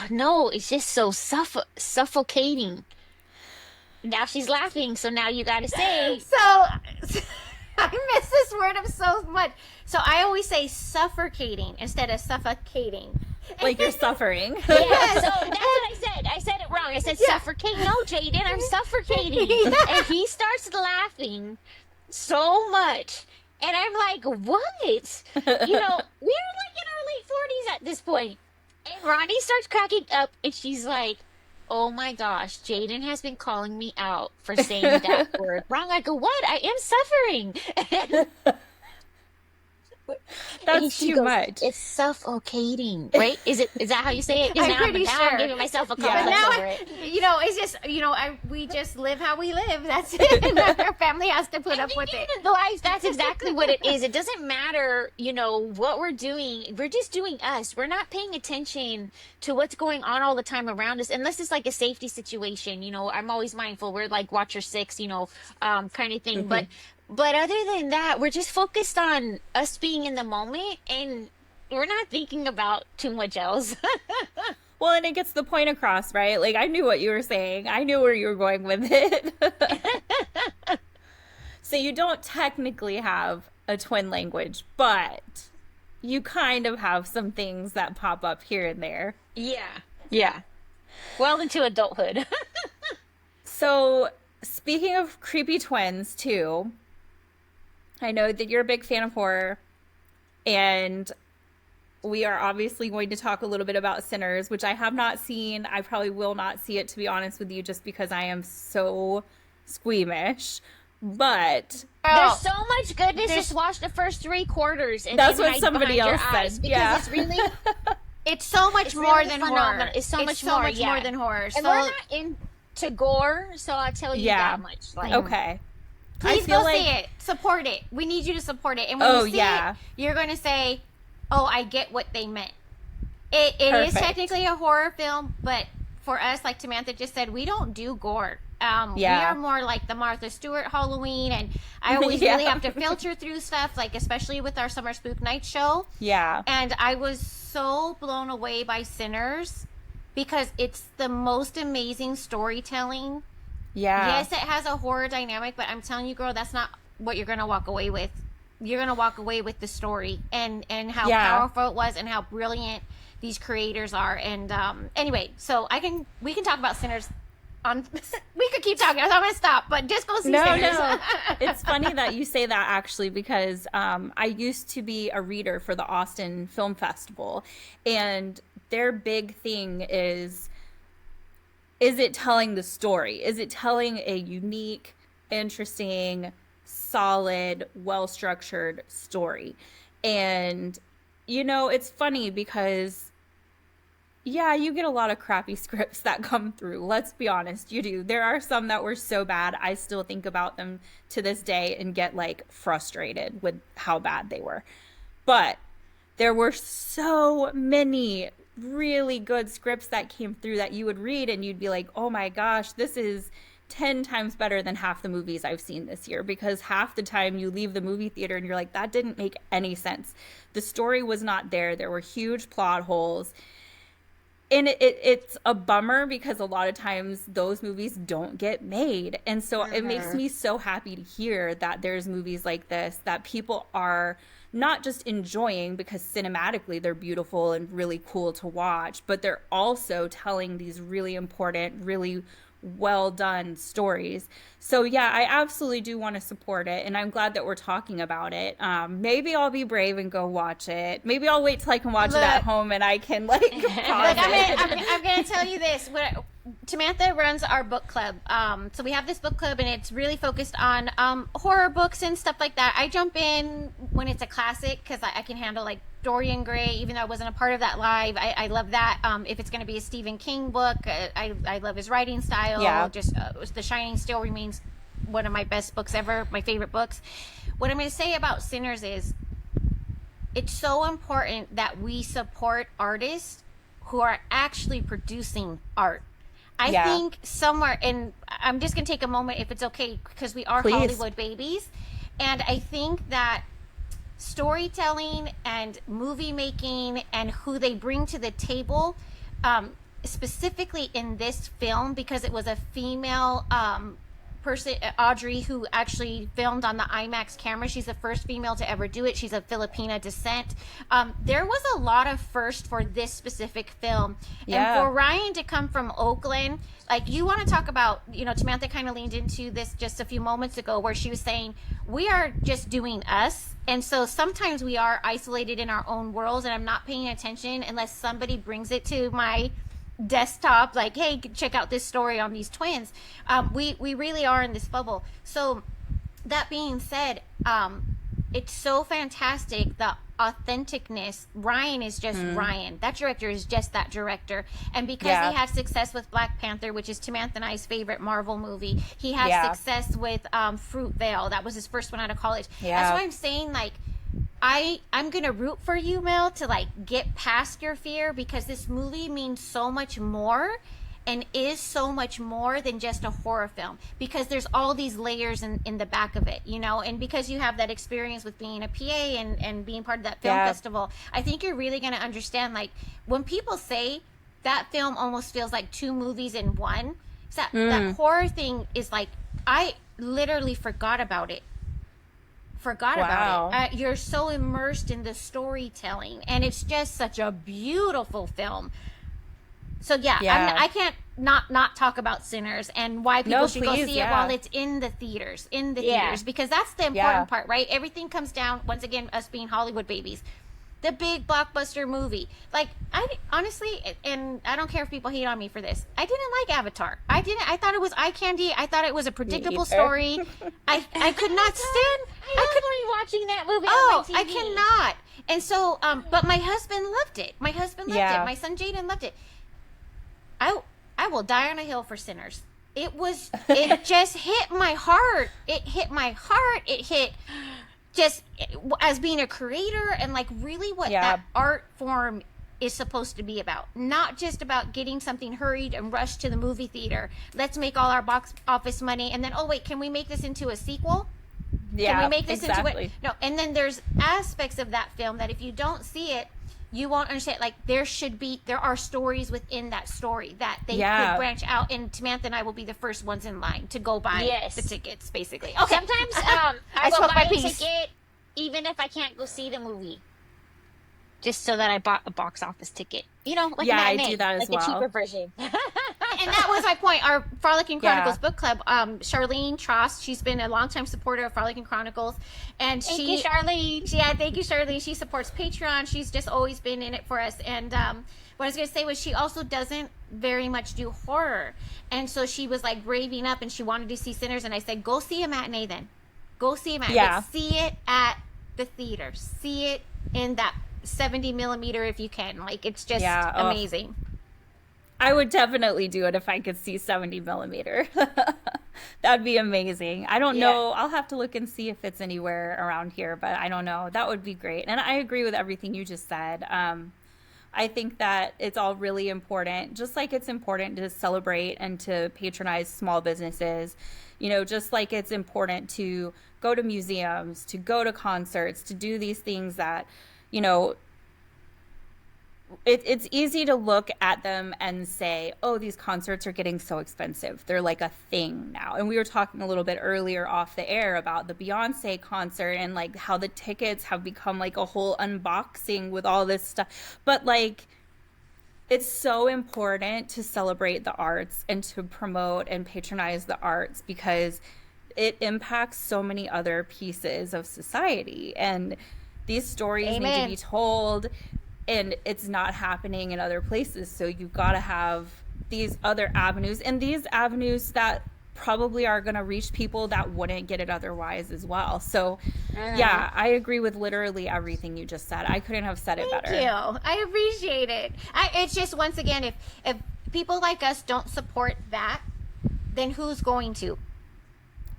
S2: no, it's just so suffocating. Now she's laughing, so now you gotta say.
S3: So, I miss this word up so much. So I always say suffocating instead of suffocating.
S1: Like you're suffering.
S2: Yeah, so that's what I said. I said it wrong. I said suffocate. No, Jaden, I'm suffocating. And he starts laughing so much. And I'm like, what? You know, we're like in our late 40s at this point. And Ronnie starts cracking up and she's like, oh my gosh, Jaden has been calling me out for saying that word wrong. I go, what? I am suffering. And
S1: That's
S2: she
S1: too
S2: goes,
S1: much.
S2: it's suffocating, right? Is that how you say it? 'Cause
S3: I'm
S2: now,
S3: pretty
S2: now
S3: sure.
S2: I'm giving myself a
S1: Yeah.
S2: complex
S3: Now,
S2: over it.
S3: it's just, we just live how we live. That's it. And our family has to put up with it.
S2: Guys, that's exactly what it is. It doesn't matter, what we're doing. We're just doing us. We're not paying attention to what's going on all the time around us, unless it's like a safety situation. I'm always mindful. We're like Watcher 6, kind of thing. But other than that, we're just focused on us being in the moment, and we're not thinking about too much else.
S1: Well, and it gets the point across, right? Like, I knew what you were saying. I knew where you were going with it. So you don't technically have a twin language, but you kind of have some things that pop up here and there.
S2: Yeah. Well into adulthood.
S1: So, speaking of creepy twins, too, I know that you're a big fan of horror, and we are obviously going to talk a little bit about Sinners, which I have not seen. I probably will not see it, to be honest with you, just because I am so squeamish. But
S2: there's so much goodness. Just watch the first 3 quarters, and
S1: that's
S2: then
S1: what
S2: hide
S1: somebody
S2: behind
S1: else
S2: your
S1: said.
S2: eyes, because
S1: Yeah.
S2: it's really,
S3: It's so much
S2: it's
S3: more
S2: really
S3: than
S2: phenomenal.
S3: horror.
S2: It's so much
S3: more
S2: more
S3: than horror.
S2: And
S3: So
S2: we're not into gore, so I'll tell you
S1: Yeah.
S2: that much. Like,
S1: Okay.
S3: please
S1: feel
S3: go
S1: like-
S3: see it. Support it. We need you to support it. And when
S1: Oh,
S3: you see
S1: yeah.
S3: it, you're going to say, oh, I get what they meant. It is
S1: Perfect.
S3: technically a horror film, but for us, like Tamantha just said, we don't do gore. We
S1: Yeah.
S3: are more like the Martha Stewart Halloween, and I always
S1: Yeah.
S3: really have to filter through stuff, like especially with our Summer Spook Night show.
S1: Yeah.
S3: And I was so blown away by Sinners because it's the most amazing storytelling.
S1: Yeah.
S3: Yes, it has a horror dynamic, but I'm telling you, girl, that's not what you're going to walk away with. You're going to walk away with the story and how
S1: Yeah.
S3: powerful it was and how brilliant these creators are. And anyway, so we can talk about Sinners on we could keep talking. I'm going to stop, but just go see Sinners.
S1: No. It's funny that you say that, actually, because I used to be a reader for the Austin Film Festival, and their big thing is it telling the story? Is it telling a unique, interesting, solid, well-structured story? And, it's funny because, yeah, you get a lot of crappy scripts that come through. Let's be honest, you do. There are some that were so bad, I still think about them to this day and get, frustrated with how bad they were. But there were so many really good scripts that came through that you would read and you'd be like, oh my gosh, this is 10 times better than half the movies I've seen this year, because half the time you leave the movie theater and you're like, that didn't make any sense. The story was not there. There were huge plot holes. And it's a bummer because a lot of times those movies don't get made. And so it makes me so happy to hear that there's movies like this that people are not just enjoying because cinematically they're beautiful and really cool to watch, but they're also telling these really important, really well done stories. So yeah, I absolutely do want to support it, and I'm glad that we're talking about it. Maybe I'll be brave and go watch it. Maybe I'll wait till I can watch it at home and I can pause it.
S3: I'm going to tell you this. Tamantha runs our book club. So we have this book club, and it's really focused on horror books and stuff like that. I jump in when it's a classic because I can handle like Dorian Gray, even though I wasn't a part of that live. I love that. If it's going to be a Stephen King book, I love his writing style.
S1: Yeah.
S3: Just The Shining still remains one of my best books ever, my favorite books. What I'm going to say about Sinners is it's so important that we support artists who are actually producing art. I think somewhere, and I'm just going to take a moment if it's okay, because we are Hollywood babies. And I think that storytelling and movie making and who they bring to the table, specifically in this film, because it was a female person, Audrey, who actually filmed on the IMAX camera. She's the first female to ever do it. She's of Filipina descent. There was a lot of first for this specific film. And for Ryan to come from Oakland, like, you want to talk about, you know, Tamantha kind of leaned into this just a few moments ago, where she was saying, we are just doing us. And so sometimes we are isolated in our own worlds, and I'm not paying attention unless somebody brings it to my desktop, like, hey, check out this story on these twins. We really are in this bubble. So that being said, it's so fantastic, the authenticness. Ryan is just Ryan. That director is just that director. And because he had success with Black Panther, which is Tamantha and I's favorite Marvel movie, he had success with Fruitvale. That was his first one out of college. That's why I'm saying, like, I'm gonna root for you, Mel, to like get past your fear, because this movie means so much more and is so much more than just a horror film, because there's all these layers in the back of it, you know. And because you have that experience with being a PA and being part of that film festival, I think you're really gonna understand, like, when people say that film almost feels like two movies in one, that horror thing is like, I literally forgot about it. You're so immersed in the storytelling, and it's just such a beautiful film. So I can't not talk about Sinners and why people should go see it while it's in the theaters, because that's the important part, right? Everything comes down, once again, us being Hollywood babies, the big blockbuster movie. Like, I honestly, and I don't care if people hate on me for this, I didn't like Avatar. I thought it was eye candy. I thought it was a predictable story. I could not stand.
S2: I could be watching that movie on my TV.
S3: I cannot. And so, but my husband loved it. My son Jaden loved it. I will die on a hill for Sinners. It just hit my heart. It hit just as being a creator, and like really what that art form is supposed to be about. Not just about getting something hurried and rushed to the movie theater. Let's make all our box office money, and then, oh wait, can we make this into a sequel? Can we make this into it? No. And then there's aspects of that film that if you don't see it, you won't understand. Like, there are stories within that story that they could branch out, and Tamantha and I will be the first ones in line to go buy the tickets, basically. Okay.
S2: Sometimes I will buy a ticket even if I can't go see the movie, just so that I bought a box office ticket. You know, like
S1: I do that as well.
S2: Like a cheaper version.
S3: And that was my point. Our Frolicking Chronicles book club, Charlene Trost, she's been a longtime supporter of Frolicking Chronicles. And
S2: thank you, Charlene.
S3: Thank you, Charlene. She supports Patreon. She's just always been in it for us. And what I was going to say was, she also doesn't very much do horror. And so she was like raving up, and she wanted to see Sinners. And I said, go see a matinee then. Go see a matinee. But see it at the theater. See it in that 70 millimeter if you can. Like, it's just amazing.
S1: I would definitely do it if I could see 70 millimeter. That'd be amazing. I don't know. I'll have to look and see if it's anywhere around here, but I don't know. That would be great. And I agree with everything you just said. I think that it's all really important, just like it's important to celebrate and to patronize small businesses, you know, just like it's important to go to museums, to go to concerts, to do these things that, you know, it's easy to look at them and say, oh, these concerts are getting so expensive. They're like a thing now. And we were talking a little bit earlier off the air about the Beyonce concert and like how the tickets have become like a whole unboxing with all this stuff. But like, it's so important to celebrate the arts and to promote and patronize the arts, because it impacts so many other pieces of society. And these stories need to be told. And it's not happening in other places. So you've got to have these other avenues, and these avenues that probably are going to reach people that wouldn't get it otherwise as well. So yeah, I agree with literally everything you just said. I couldn't have said it better.
S3: Thank you. I appreciate it. It's just, once again, if people like us don't support that, then who's going to?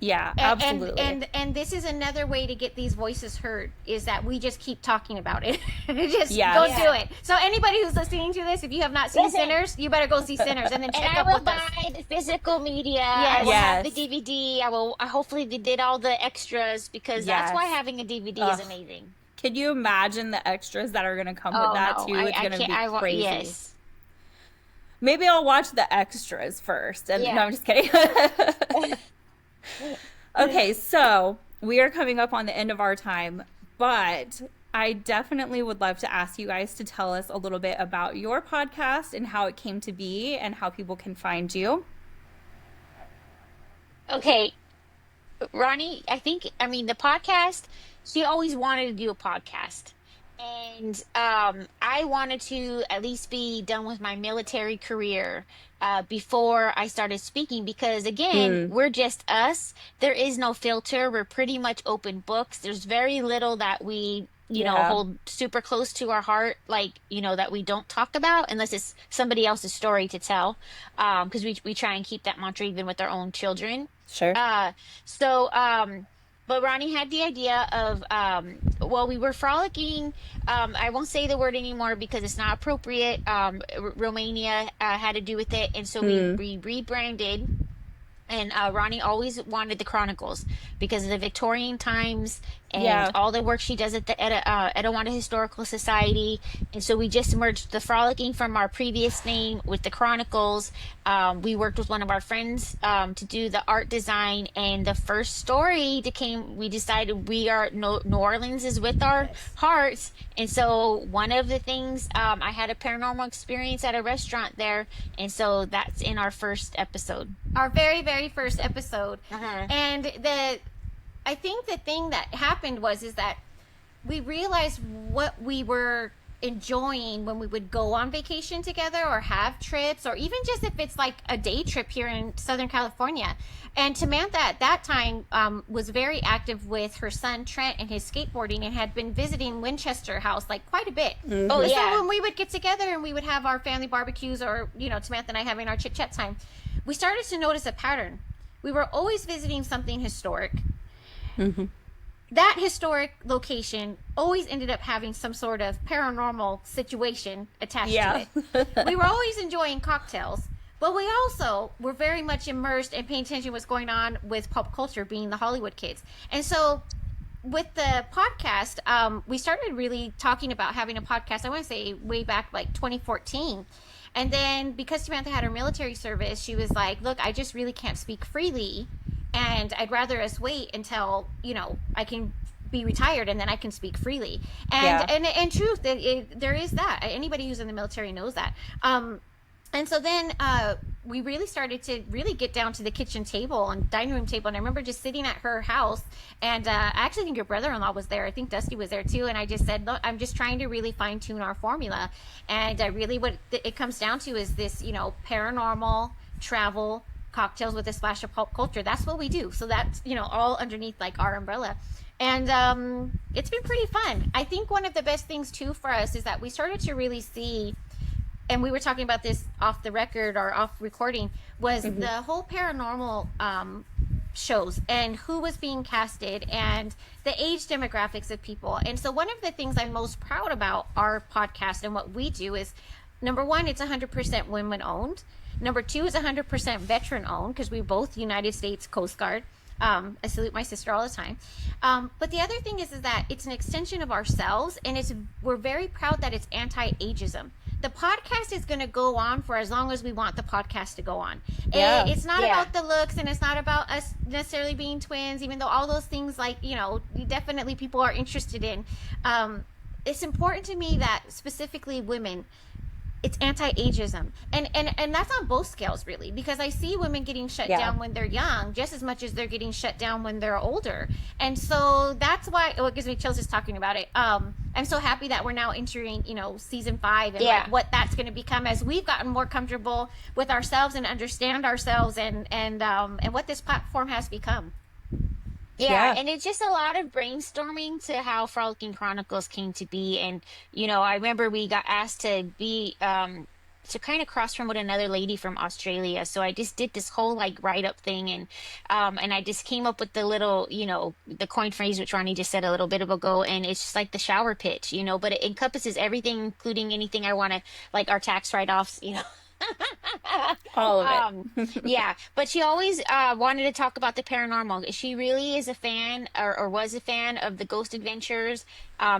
S1: Yeah, absolutely.
S3: And this is another way to get these voices heard, is that we just keep talking about it. Go do it. So anybody who's listening to this, if you have not seen Sinners, you better go see Sinners, and then check up with us.
S2: I will buy the physical media. I will have the DVD. I hopefully they did all the extras, because that's why having a DVD is amazing.
S1: Can you imagine the extras that are going to come with that too? It's going to be crazy.
S2: Yes.
S1: Maybe I'll watch the extras first. And no, I'm just kidding. Okay, so we are coming up on the end of our time, but I definitely would love to ask you guys to tell us a little bit about your podcast and how it came to be and how people can find you.
S2: Okay, Ronnie, I mean, the podcast, she always wanted to do a podcast. And I wanted to at least be done with my military career before I started speaking because, again,
S1: Mm,
S2: we're just us. There is no filter. We're pretty much open books. There's very little that we,
S1: yeah,
S2: hold super close to our heart, like, that we don't talk about unless it's somebody else's story to tell. Because we try and keep that mantra even with our own children.
S1: sure.
S2: Uh, so, but Ronnie had the idea of, well, we were frolicking. I won't say the word anymore because it's not appropriate. Romania had to do with it, and so
S1: Mm,
S2: we rebranded. And Ronnie always wanted the Chronicles because of the Victorian times and
S1: yeah.
S2: all the work she does at the Etiwanda Historical Society. And so we just merged the Frolicking from our previous name with the Chronicles. We worked with one of our friends to do the art design. And the first story we decided New Orleans is with our
S3: Yes.
S2: hearts. And so one of the things, I had a paranormal experience at a restaurant there. And so that's in our first episode.
S3: Our very, very first episode.
S2: Uh-huh.
S3: And I think the thing that happened is that we realized what we were enjoying when we would go on vacation together or have trips, or even just if it's like a day trip here in Southern California. And Tamantha at that time was very active with her son Trent and his skateboarding, and had been visiting Winchester House like quite a bit.
S2: Oh,
S3: And
S2: yeah.
S3: so when we would get together and we would have our family barbecues, or Tamantha and I having our chit chat time, we started to notice a pattern. We were always visiting something historic.
S1: Hmm.
S3: That historic location always ended up having some sort of paranormal situation attached
S1: Yeah.
S3: to it. We were always enjoying cocktails, but we also were very much immersed and paying attention to what's going on with pop culture, being the Hollywood kids. And so with the podcast, we started really talking about having a podcast, I want to say way back like 2014. And then because Samantha had her military service, she was like, look, I just really can't speak freely. And I'd rather us wait until, I can be retired and then I can speak freely. And
S1: Yeah.
S3: and in truth, there is that. Anybody who's in the military knows that. And so then we really started to really get down to the kitchen table and dining room table. And I remember just sitting at her house. And I actually think your brother-in-law was there. I think Dusty was there too. And I just said, look, I'm just trying to really fine tune our formula. And really what it comes down to is this, paranormal travel, cocktails with a splash of pop culture. That's what we do. So that's, all underneath like our umbrella. And it's been pretty fun. I think one of the best things too for us is that we started to really see, and we were talking about this off the record or off recording, was the whole paranormal shows and who was being casted and the age demographics of people. And so one of the things I'm most proud about our podcast and what we do is, number one, it's 100% women owned. Number two is 100% veteran owned, because we're both United States Coast Guard. I salute my sister all the time. But the other thing is that it's an extension of ourselves, and we're very proud that it's anti-ageism. The podcast is going to go on for as long as we want the podcast to go on.
S1: Yeah.
S3: It's not
S2: Yeah.
S3: about the looks, and it's not about us necessarily being twins, even though all those things, like, definitely people are interested in. It's important to me that specifically women, it's anti-ageism, and that's on both scales really, because I see women getting shut
S1: Yeah.
S3: down when they're young just as much as they're getting shut down when they're older. And so that's why it gives me chills just talking about it. I'm so happy that we're now entering season 5, and
S2: Yeah.
S3: like what that's going to become as we've gotten more comfortable with ourselves and understand ourselves, and what this platform has become.
S2: Yeah,
S1: Yeah.
S2: and it's just a lot of brainstorming to how Frolicking Chronicles came to be. And, I remember we got asked to be, to kind of cross from with another lady from Australia. So I just did this whole like write up thing, and I just came up with the little, the coin phrase, which Ronnie just said a little bit ago. And it's just like the shower pitch, but it encompasses everything, including anything I want to, like our tax write-offs.
S1: All of it.
S2: Yeah, but she always wanted to talk about the paranormal. She really is a fan, or was a fan of the Ghost Adventures.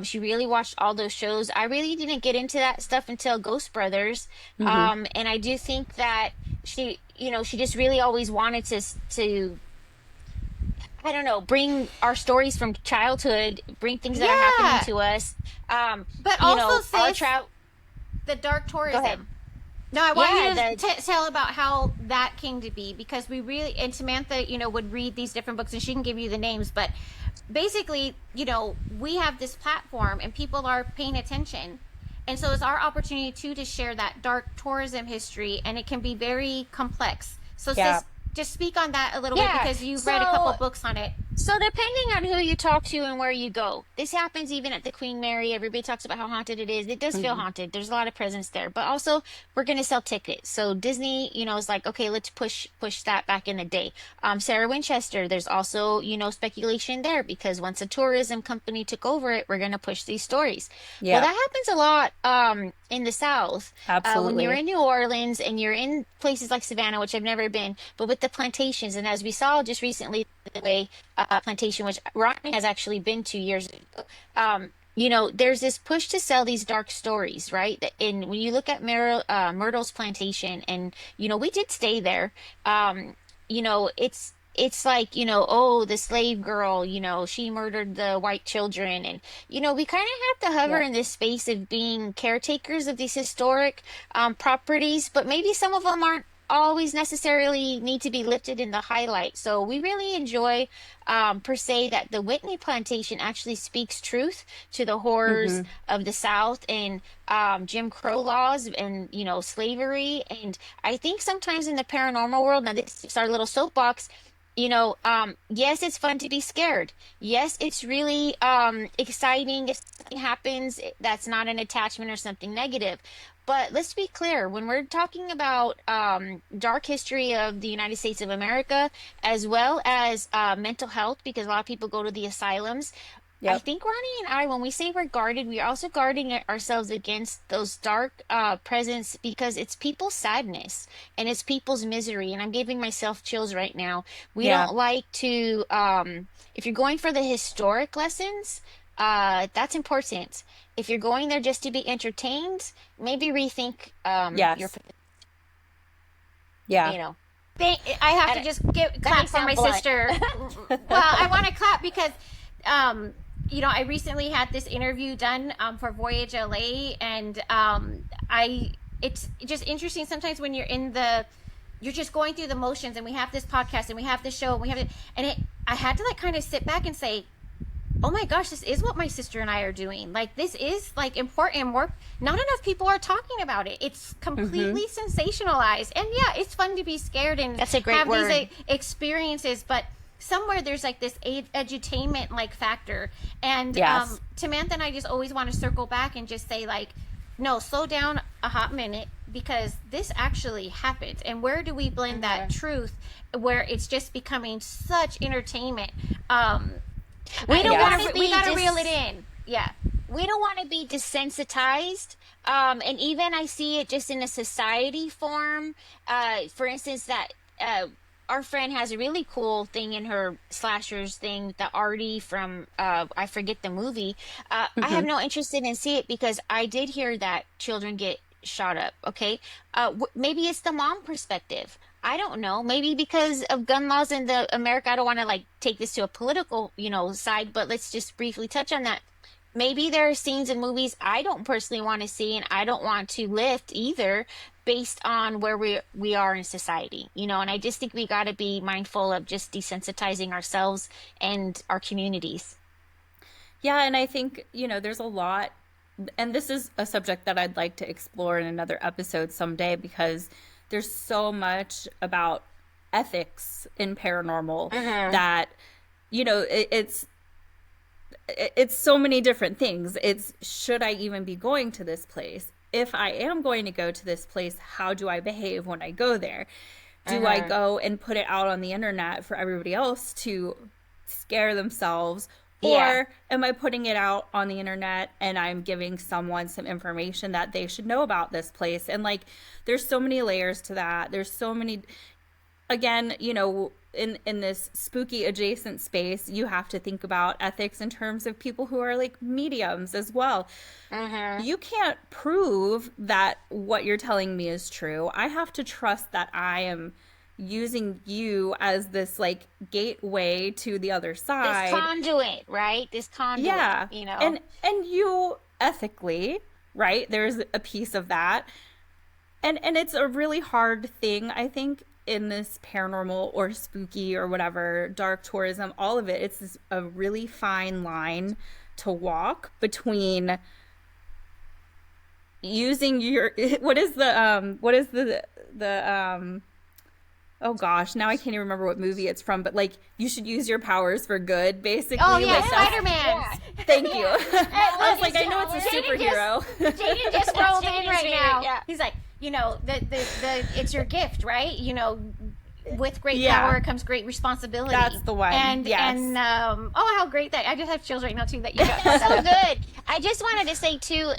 S2: She really watched all those shows. I really didn't get into that stuff until Ghost Brothers. And I do think that she just really always wanted to I don't know, bring our stories from childhood, bring things that are happening
S3: Yeah.
S2: to us.
S3: But
S2: You
S3: also,
S2: know, our
S3: sis,
S2: travel.
S3: the dark
S2: Go ahead.
S3: tourism. No, I want
S2: Yeah,
S3: you to
S2: the
S3: tell about how that came to be, because we really, and Tamantha, would read these different books and she can give you the names, but basically, we have this platform and people are paying attention. And so it's our opportunity too to share that dark tourism history, and it can be very complex. So,
S1: Yeah.
S3: sis, just speak on that a little bit
S2: yeah.
S3: because you've read a couple
S2: So
S3: books on it.
S2: So depending on who you talk to and where you go, this happens even at the Queen Mary. Everybody talks about how haunted it is. It does feel
S1: Hmm.
S2: haunted. There's a lot of presence there, but also we're going to sell tickets. So Disney, is like, okay, let's push that back in the day. Sarah Winchester, there's also, speculation there because once a tourism company took over it, we're going to push these stories. Well,
S1: Yeah,
S2: that happens a lot in the South. When you're
S1: absolutely.
S2: in New Orleans and you're in places like Savannah, which I've never been, but with the plantations, and as we saw just recently, the way plantation, which Ronnie has actually been 2 years ago. There's this push to sell these dark stories, right? And when you look at Myrtle's plantation, and we did stay there. It's like, oh, the slave girl, she murdered the white children. And, we kind of have to hover
S1: Yeah.
S2: in this space of being caretakers of these historic properties, but maybe some of them aren't always necessarily need to be lifted in the highlight. So we really enjoy, per se, that the Whitney plantation actually speaks truth to the horrors
S1: Hmm.
S2: of the South and Jim Crow laws and, slavery. And I think sometimes in the paranormal world, now this is our little soapbox, yes, it's fun to be scared. Yes, it's really exciting if something happens that's not an attachment or something negative. But let's be clear, when we're talking about dark history of the United States of America, as well as mental health, because a lot of people go to the asylums, I
S1: Yep.
S2: think Ronnie and I, when we say we're guarded, we are also guarding ourselves against those dark presence because it's people's sadness and it's people's misery. And I'm giving myself chills right now. We
S1: Yeah.
S2: don't like to, if you're going for the historic lessons, that's important. If you're going there just to be entertained, maybe rethink your,
S1: Yes. Yeah.
S2: you know,
S3: I have to
S2: and
S3: just
S2: that may
S3: clap for my
S2: sound blunt.
S3: sister. Well, I want to clap because, I recently had this interview done for Voyage LA, and it's just interesting sometimes when you're just going through the motions, and we have this podcast, and we have this show, and we have it, and I had to like kind of sit back and say, oh my gosh, this is what my sister and I are doing. Like, this is like important, and not enough people are talking about it. It's completely sensationalized. And yeah, it's fun to be scared and
S2: That's a great
S3: have
S2: word.
S3: these experiences, but somewhere there's like this edutainment like factor. And
S1: Yes.
S3: Tamantha and I just always want to circle back and just say, like, no, slow down a hot minute, because this actually happened. And where do we blend that truth where it's just becoming such entertainment?
S2: We don't
S1: Yes.
S2: want to be
S3: We gotta reel it in. Yeah.
S2: we don't want to be desensitized. And even I see it just in a society form. For instance, that our friend has a really cool thing in her slashers thing, the Artie from I forget the movie. I have no interest in see it because I did hear that children get shot up. Okay, maybe it's the mom perspective. I don't know. Maybe because of gun laws in the America. I don't want to like take this to a political, side, but let's just briefly touch on that. Maybe there are scenes in movies I don't personally want to see and I don't want to lift either based on where we are in society, and I just think we got to be mindful of just desensitizing ourselves and our communities.
S1: Yeah, and I think, there's a lot, and this is a subject that I'd like to explore in another episode someday because there's so much about ethics in paranormal that, it's so many different things. It's, should I even be going to this place? If I am going to go to this place, how do I behave when I go there? Do I go and put it out on the internet for everybody else to scare themselves?
S2: Yeah.
S1: Or am I putting it out on the internet and I'm giving someone some information that they should know about this place? And like, there's so many layers to that. There's so many, again, in this spooky adjacent space, you have to think about ethics in terms of people who are like mediums as well. You can't prove that what you're telling me is true. I have to trust that I am using you as this like gateway to the other side.
S2: This conduit, right? This conduit,
S1: Yeah.
S2: you know.
S1: And you ethically, right? There's a piece of that. And it's a really hard thing, I think, in this paranormal or spooky or whatever, dark tourism, all of it. It's a really fine line to walk between using your what is the oh gosh, now I can't even remember what movie it's from, but like you should use your powers for good, basically.
S3: Oh yeah,
S1: like,
S3: Spider-Man.
S2: Yeah.
S1: Thank you. I was like, I know it's a superhero.
S3: Jaden just rolled in right
S2: Jaden,
S3: now.
S2: yeah.
S3: He's like, you know, the it's your gift, right? You know, with great
S1: Yeah.
S3: power comes great responsibility.
S1: That's the one.
S3: And
S1: Yes.
S3: and oh, how great that! I just have chills right now too that you got.
S2: So good. I just wanted to say too,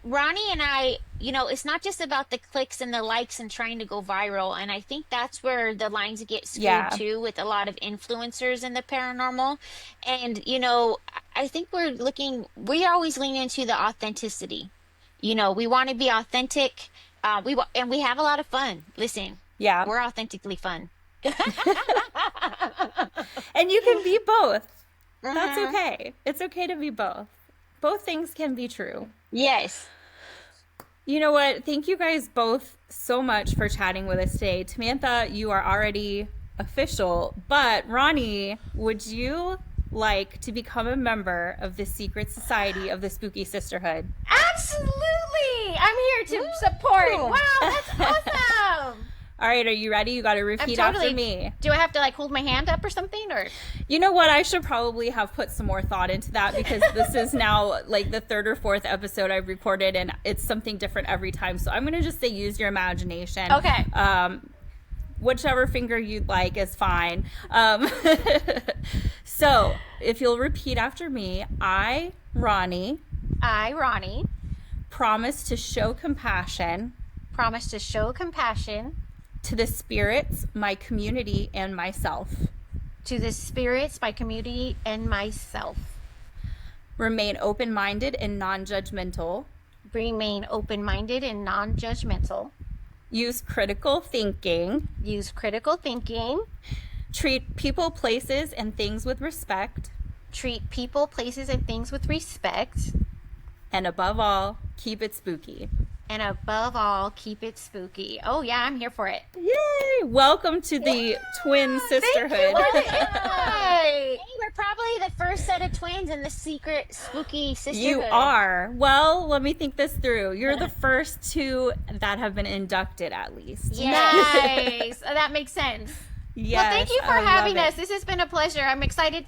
S2: Roni and I, you know, it's not just about the clicks and the likes and trying to go viral. And I think that's where the lines get skewed
S1: Yeah.
S2: too, with a lot of influencers in the paranormal. And, you know, I think we always lean into the authenticity. You know, we want to be authentic. And we have a lot of fun. Listen,
S1: Yeah.
S2: we're authentically fun.
S1: And you can be both. That's
S2: Mhm.
S1: okay. It's okay to be both. Both things can be true.
S2: Yes.
S1: You know what? Thank you guys both so much for chatting with us today. Tamantha, you are already official, but Roni, would you like to become a member of the secret society of the Spooky Sisterhood?
S3: Absolutely, I'm here to support.
S2: Ooh.
S3: Wow, that's awesome.
S1: All right, are you ready? You got to repeat after me.
S3: Do I have to like hold my hand up or something, or?
S1: You know what? I should probably have put some more thought into that because this is now like the third or fourth episode I've recorded and it's something different every time. So I'm going to just say use your imagination.
S3: Okay.
S1: Whichever finger you'd like is fine. So if you'll repeat after me, I, Roni, promise to show compassion
S3: promise to show compassion
S1: to the spirits, my community, and myself.
S3: to the spirits, my community, and myself.
S1: Remain open-minded and non-judgmental.
S3: Remain open-minded and non-judgmental.
S1: Use critical thinking.
S3: Use critical thinking.
S1: Treat people, places, and things with respect.
S3: Treat people, places, and things with respect.
S1: And above all, keep it spooky.
S3: And above all, keep it spooky. Oh yeah, I'm here for it.
S1: Yay! Welcome to the twin sisterhood.
S2: Hey, we're probably the first set of twins in the secret spooky sisterhood.
S1: You are. Well, let me think this through. You're the first two that have been inducted, at least.
S2: Yeah.
S3: Nice. That makes sense.
S1: Yes,
S3: Well, thank you for
S1: I love
S3: having
S1: it.
S3: us. This has been a pleasure. I'm excited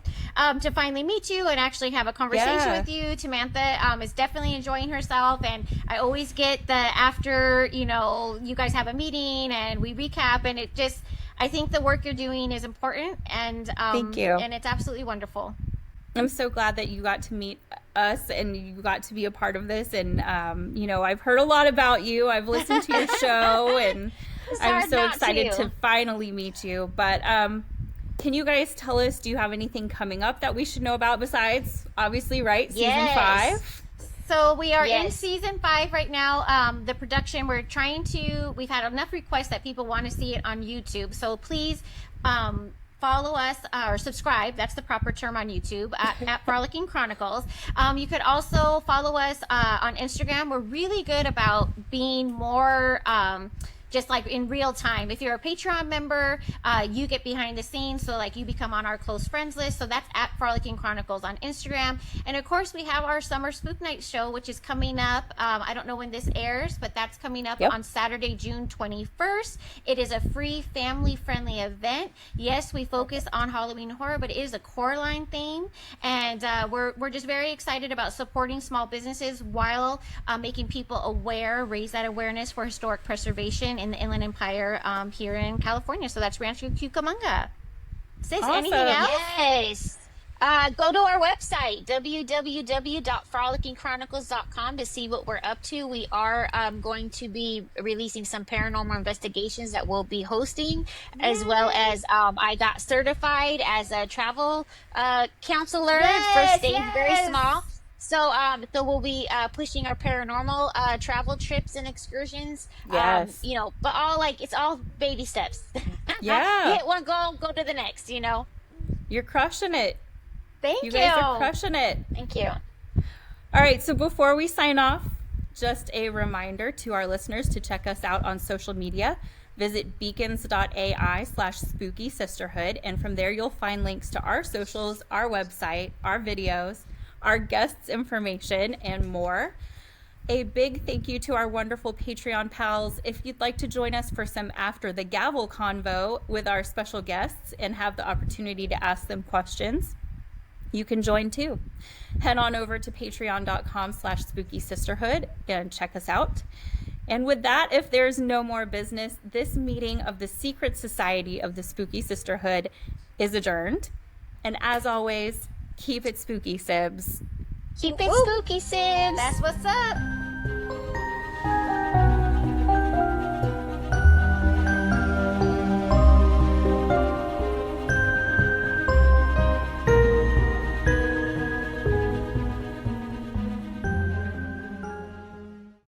S3: to finally meet you and actually have a conversation
S1: Yeah.
S3: with you. Tamantha is definitely enjoying herself, and I always get the after, you know, you guys have a meeting and we recap, and it just, I think the work you're doing is important, and
S1: Thank you.
S3: and it's absolutely wonderful.
S1: I'm so glad that you got to meet us and you got to be a part of this. And, you know, I've heard a lot about you. I've listened to your show and I'm
S2: hard
S1: so
S2: not
S1: excited
S2: to.
S1: to finally meet you. But can you guys tell us, do you have anything coming up that we should know about besides, obviously, right? Season
S2: Yes.
S1: 5?
S3: So we are in
S2: Yes.
S3: season 5 right now. The production, we've had enough requests that people want to see it on YouTube. So please follow us or subscribe. That's the proper term on YouTube at Frolicking Chronicles. You could also follow us on Instagram. We're really good about being more just like in real time. If you're a Patreon member, you get behind the scenes, so like you become on our close friends list. So that's at Frolicking Chronicles on Instagram. And of course, we have our Summer Spook Night show, which is coming up. I don't know when this airs, but that's coming up
S1: Yep.
S3: on Saturday, June 21st. It is a free, family-friendly event. Yes, we focus on Halloween horror, but it is a core line theme, and we're just very excited about supporting small businesses while making people aware, raise that awareness for historic preservation in the Inland Empire here in California. So that's Rancho Cucamonga. Sis, anything
S1: Awesome.
S3: else?
S2: Yes. Go to our website, www.frolickingchronicles.com, to see what we're up to. We are going to be releasing some paranormal investigations that we'll be hosting, as well as I got certified as a travel counselor.
S3: Yes,
S2: First stage,
S3: yes.
S2: very small. So we'll be pushing our paranormal travel trips and excursions.
S1: Yes.
S2: But it's all baby steps.
S1: Yeah.
S2: Hit one goal, go to the next,
S1: You're crushing it.
S3: Thank
S1: You guys are crushing it.
S2: Thank you.
S1: All right, so before we sign off, just a reminder to our listeners to check us out on social media. Visit beacons.ai/spooky sisterhood, and from there you'll find links to our socials, our website, our videos, our guests' information, and more. A big thank you to our wonderful Patreon pals. If you'd like to join us for some After the Gavel convo with our special guests and have the opportunity to ask them questions, you can join too. Head on over to patreon.com/spooky sisterhood and check us out. And with that, if there's no more business, this meeting of the Secret Society of the Spooky Sisterhood is adjourned. And as always, keep it spooky, Sibs.
S2: Keep it spooky, Sims.
S3: That's what's up.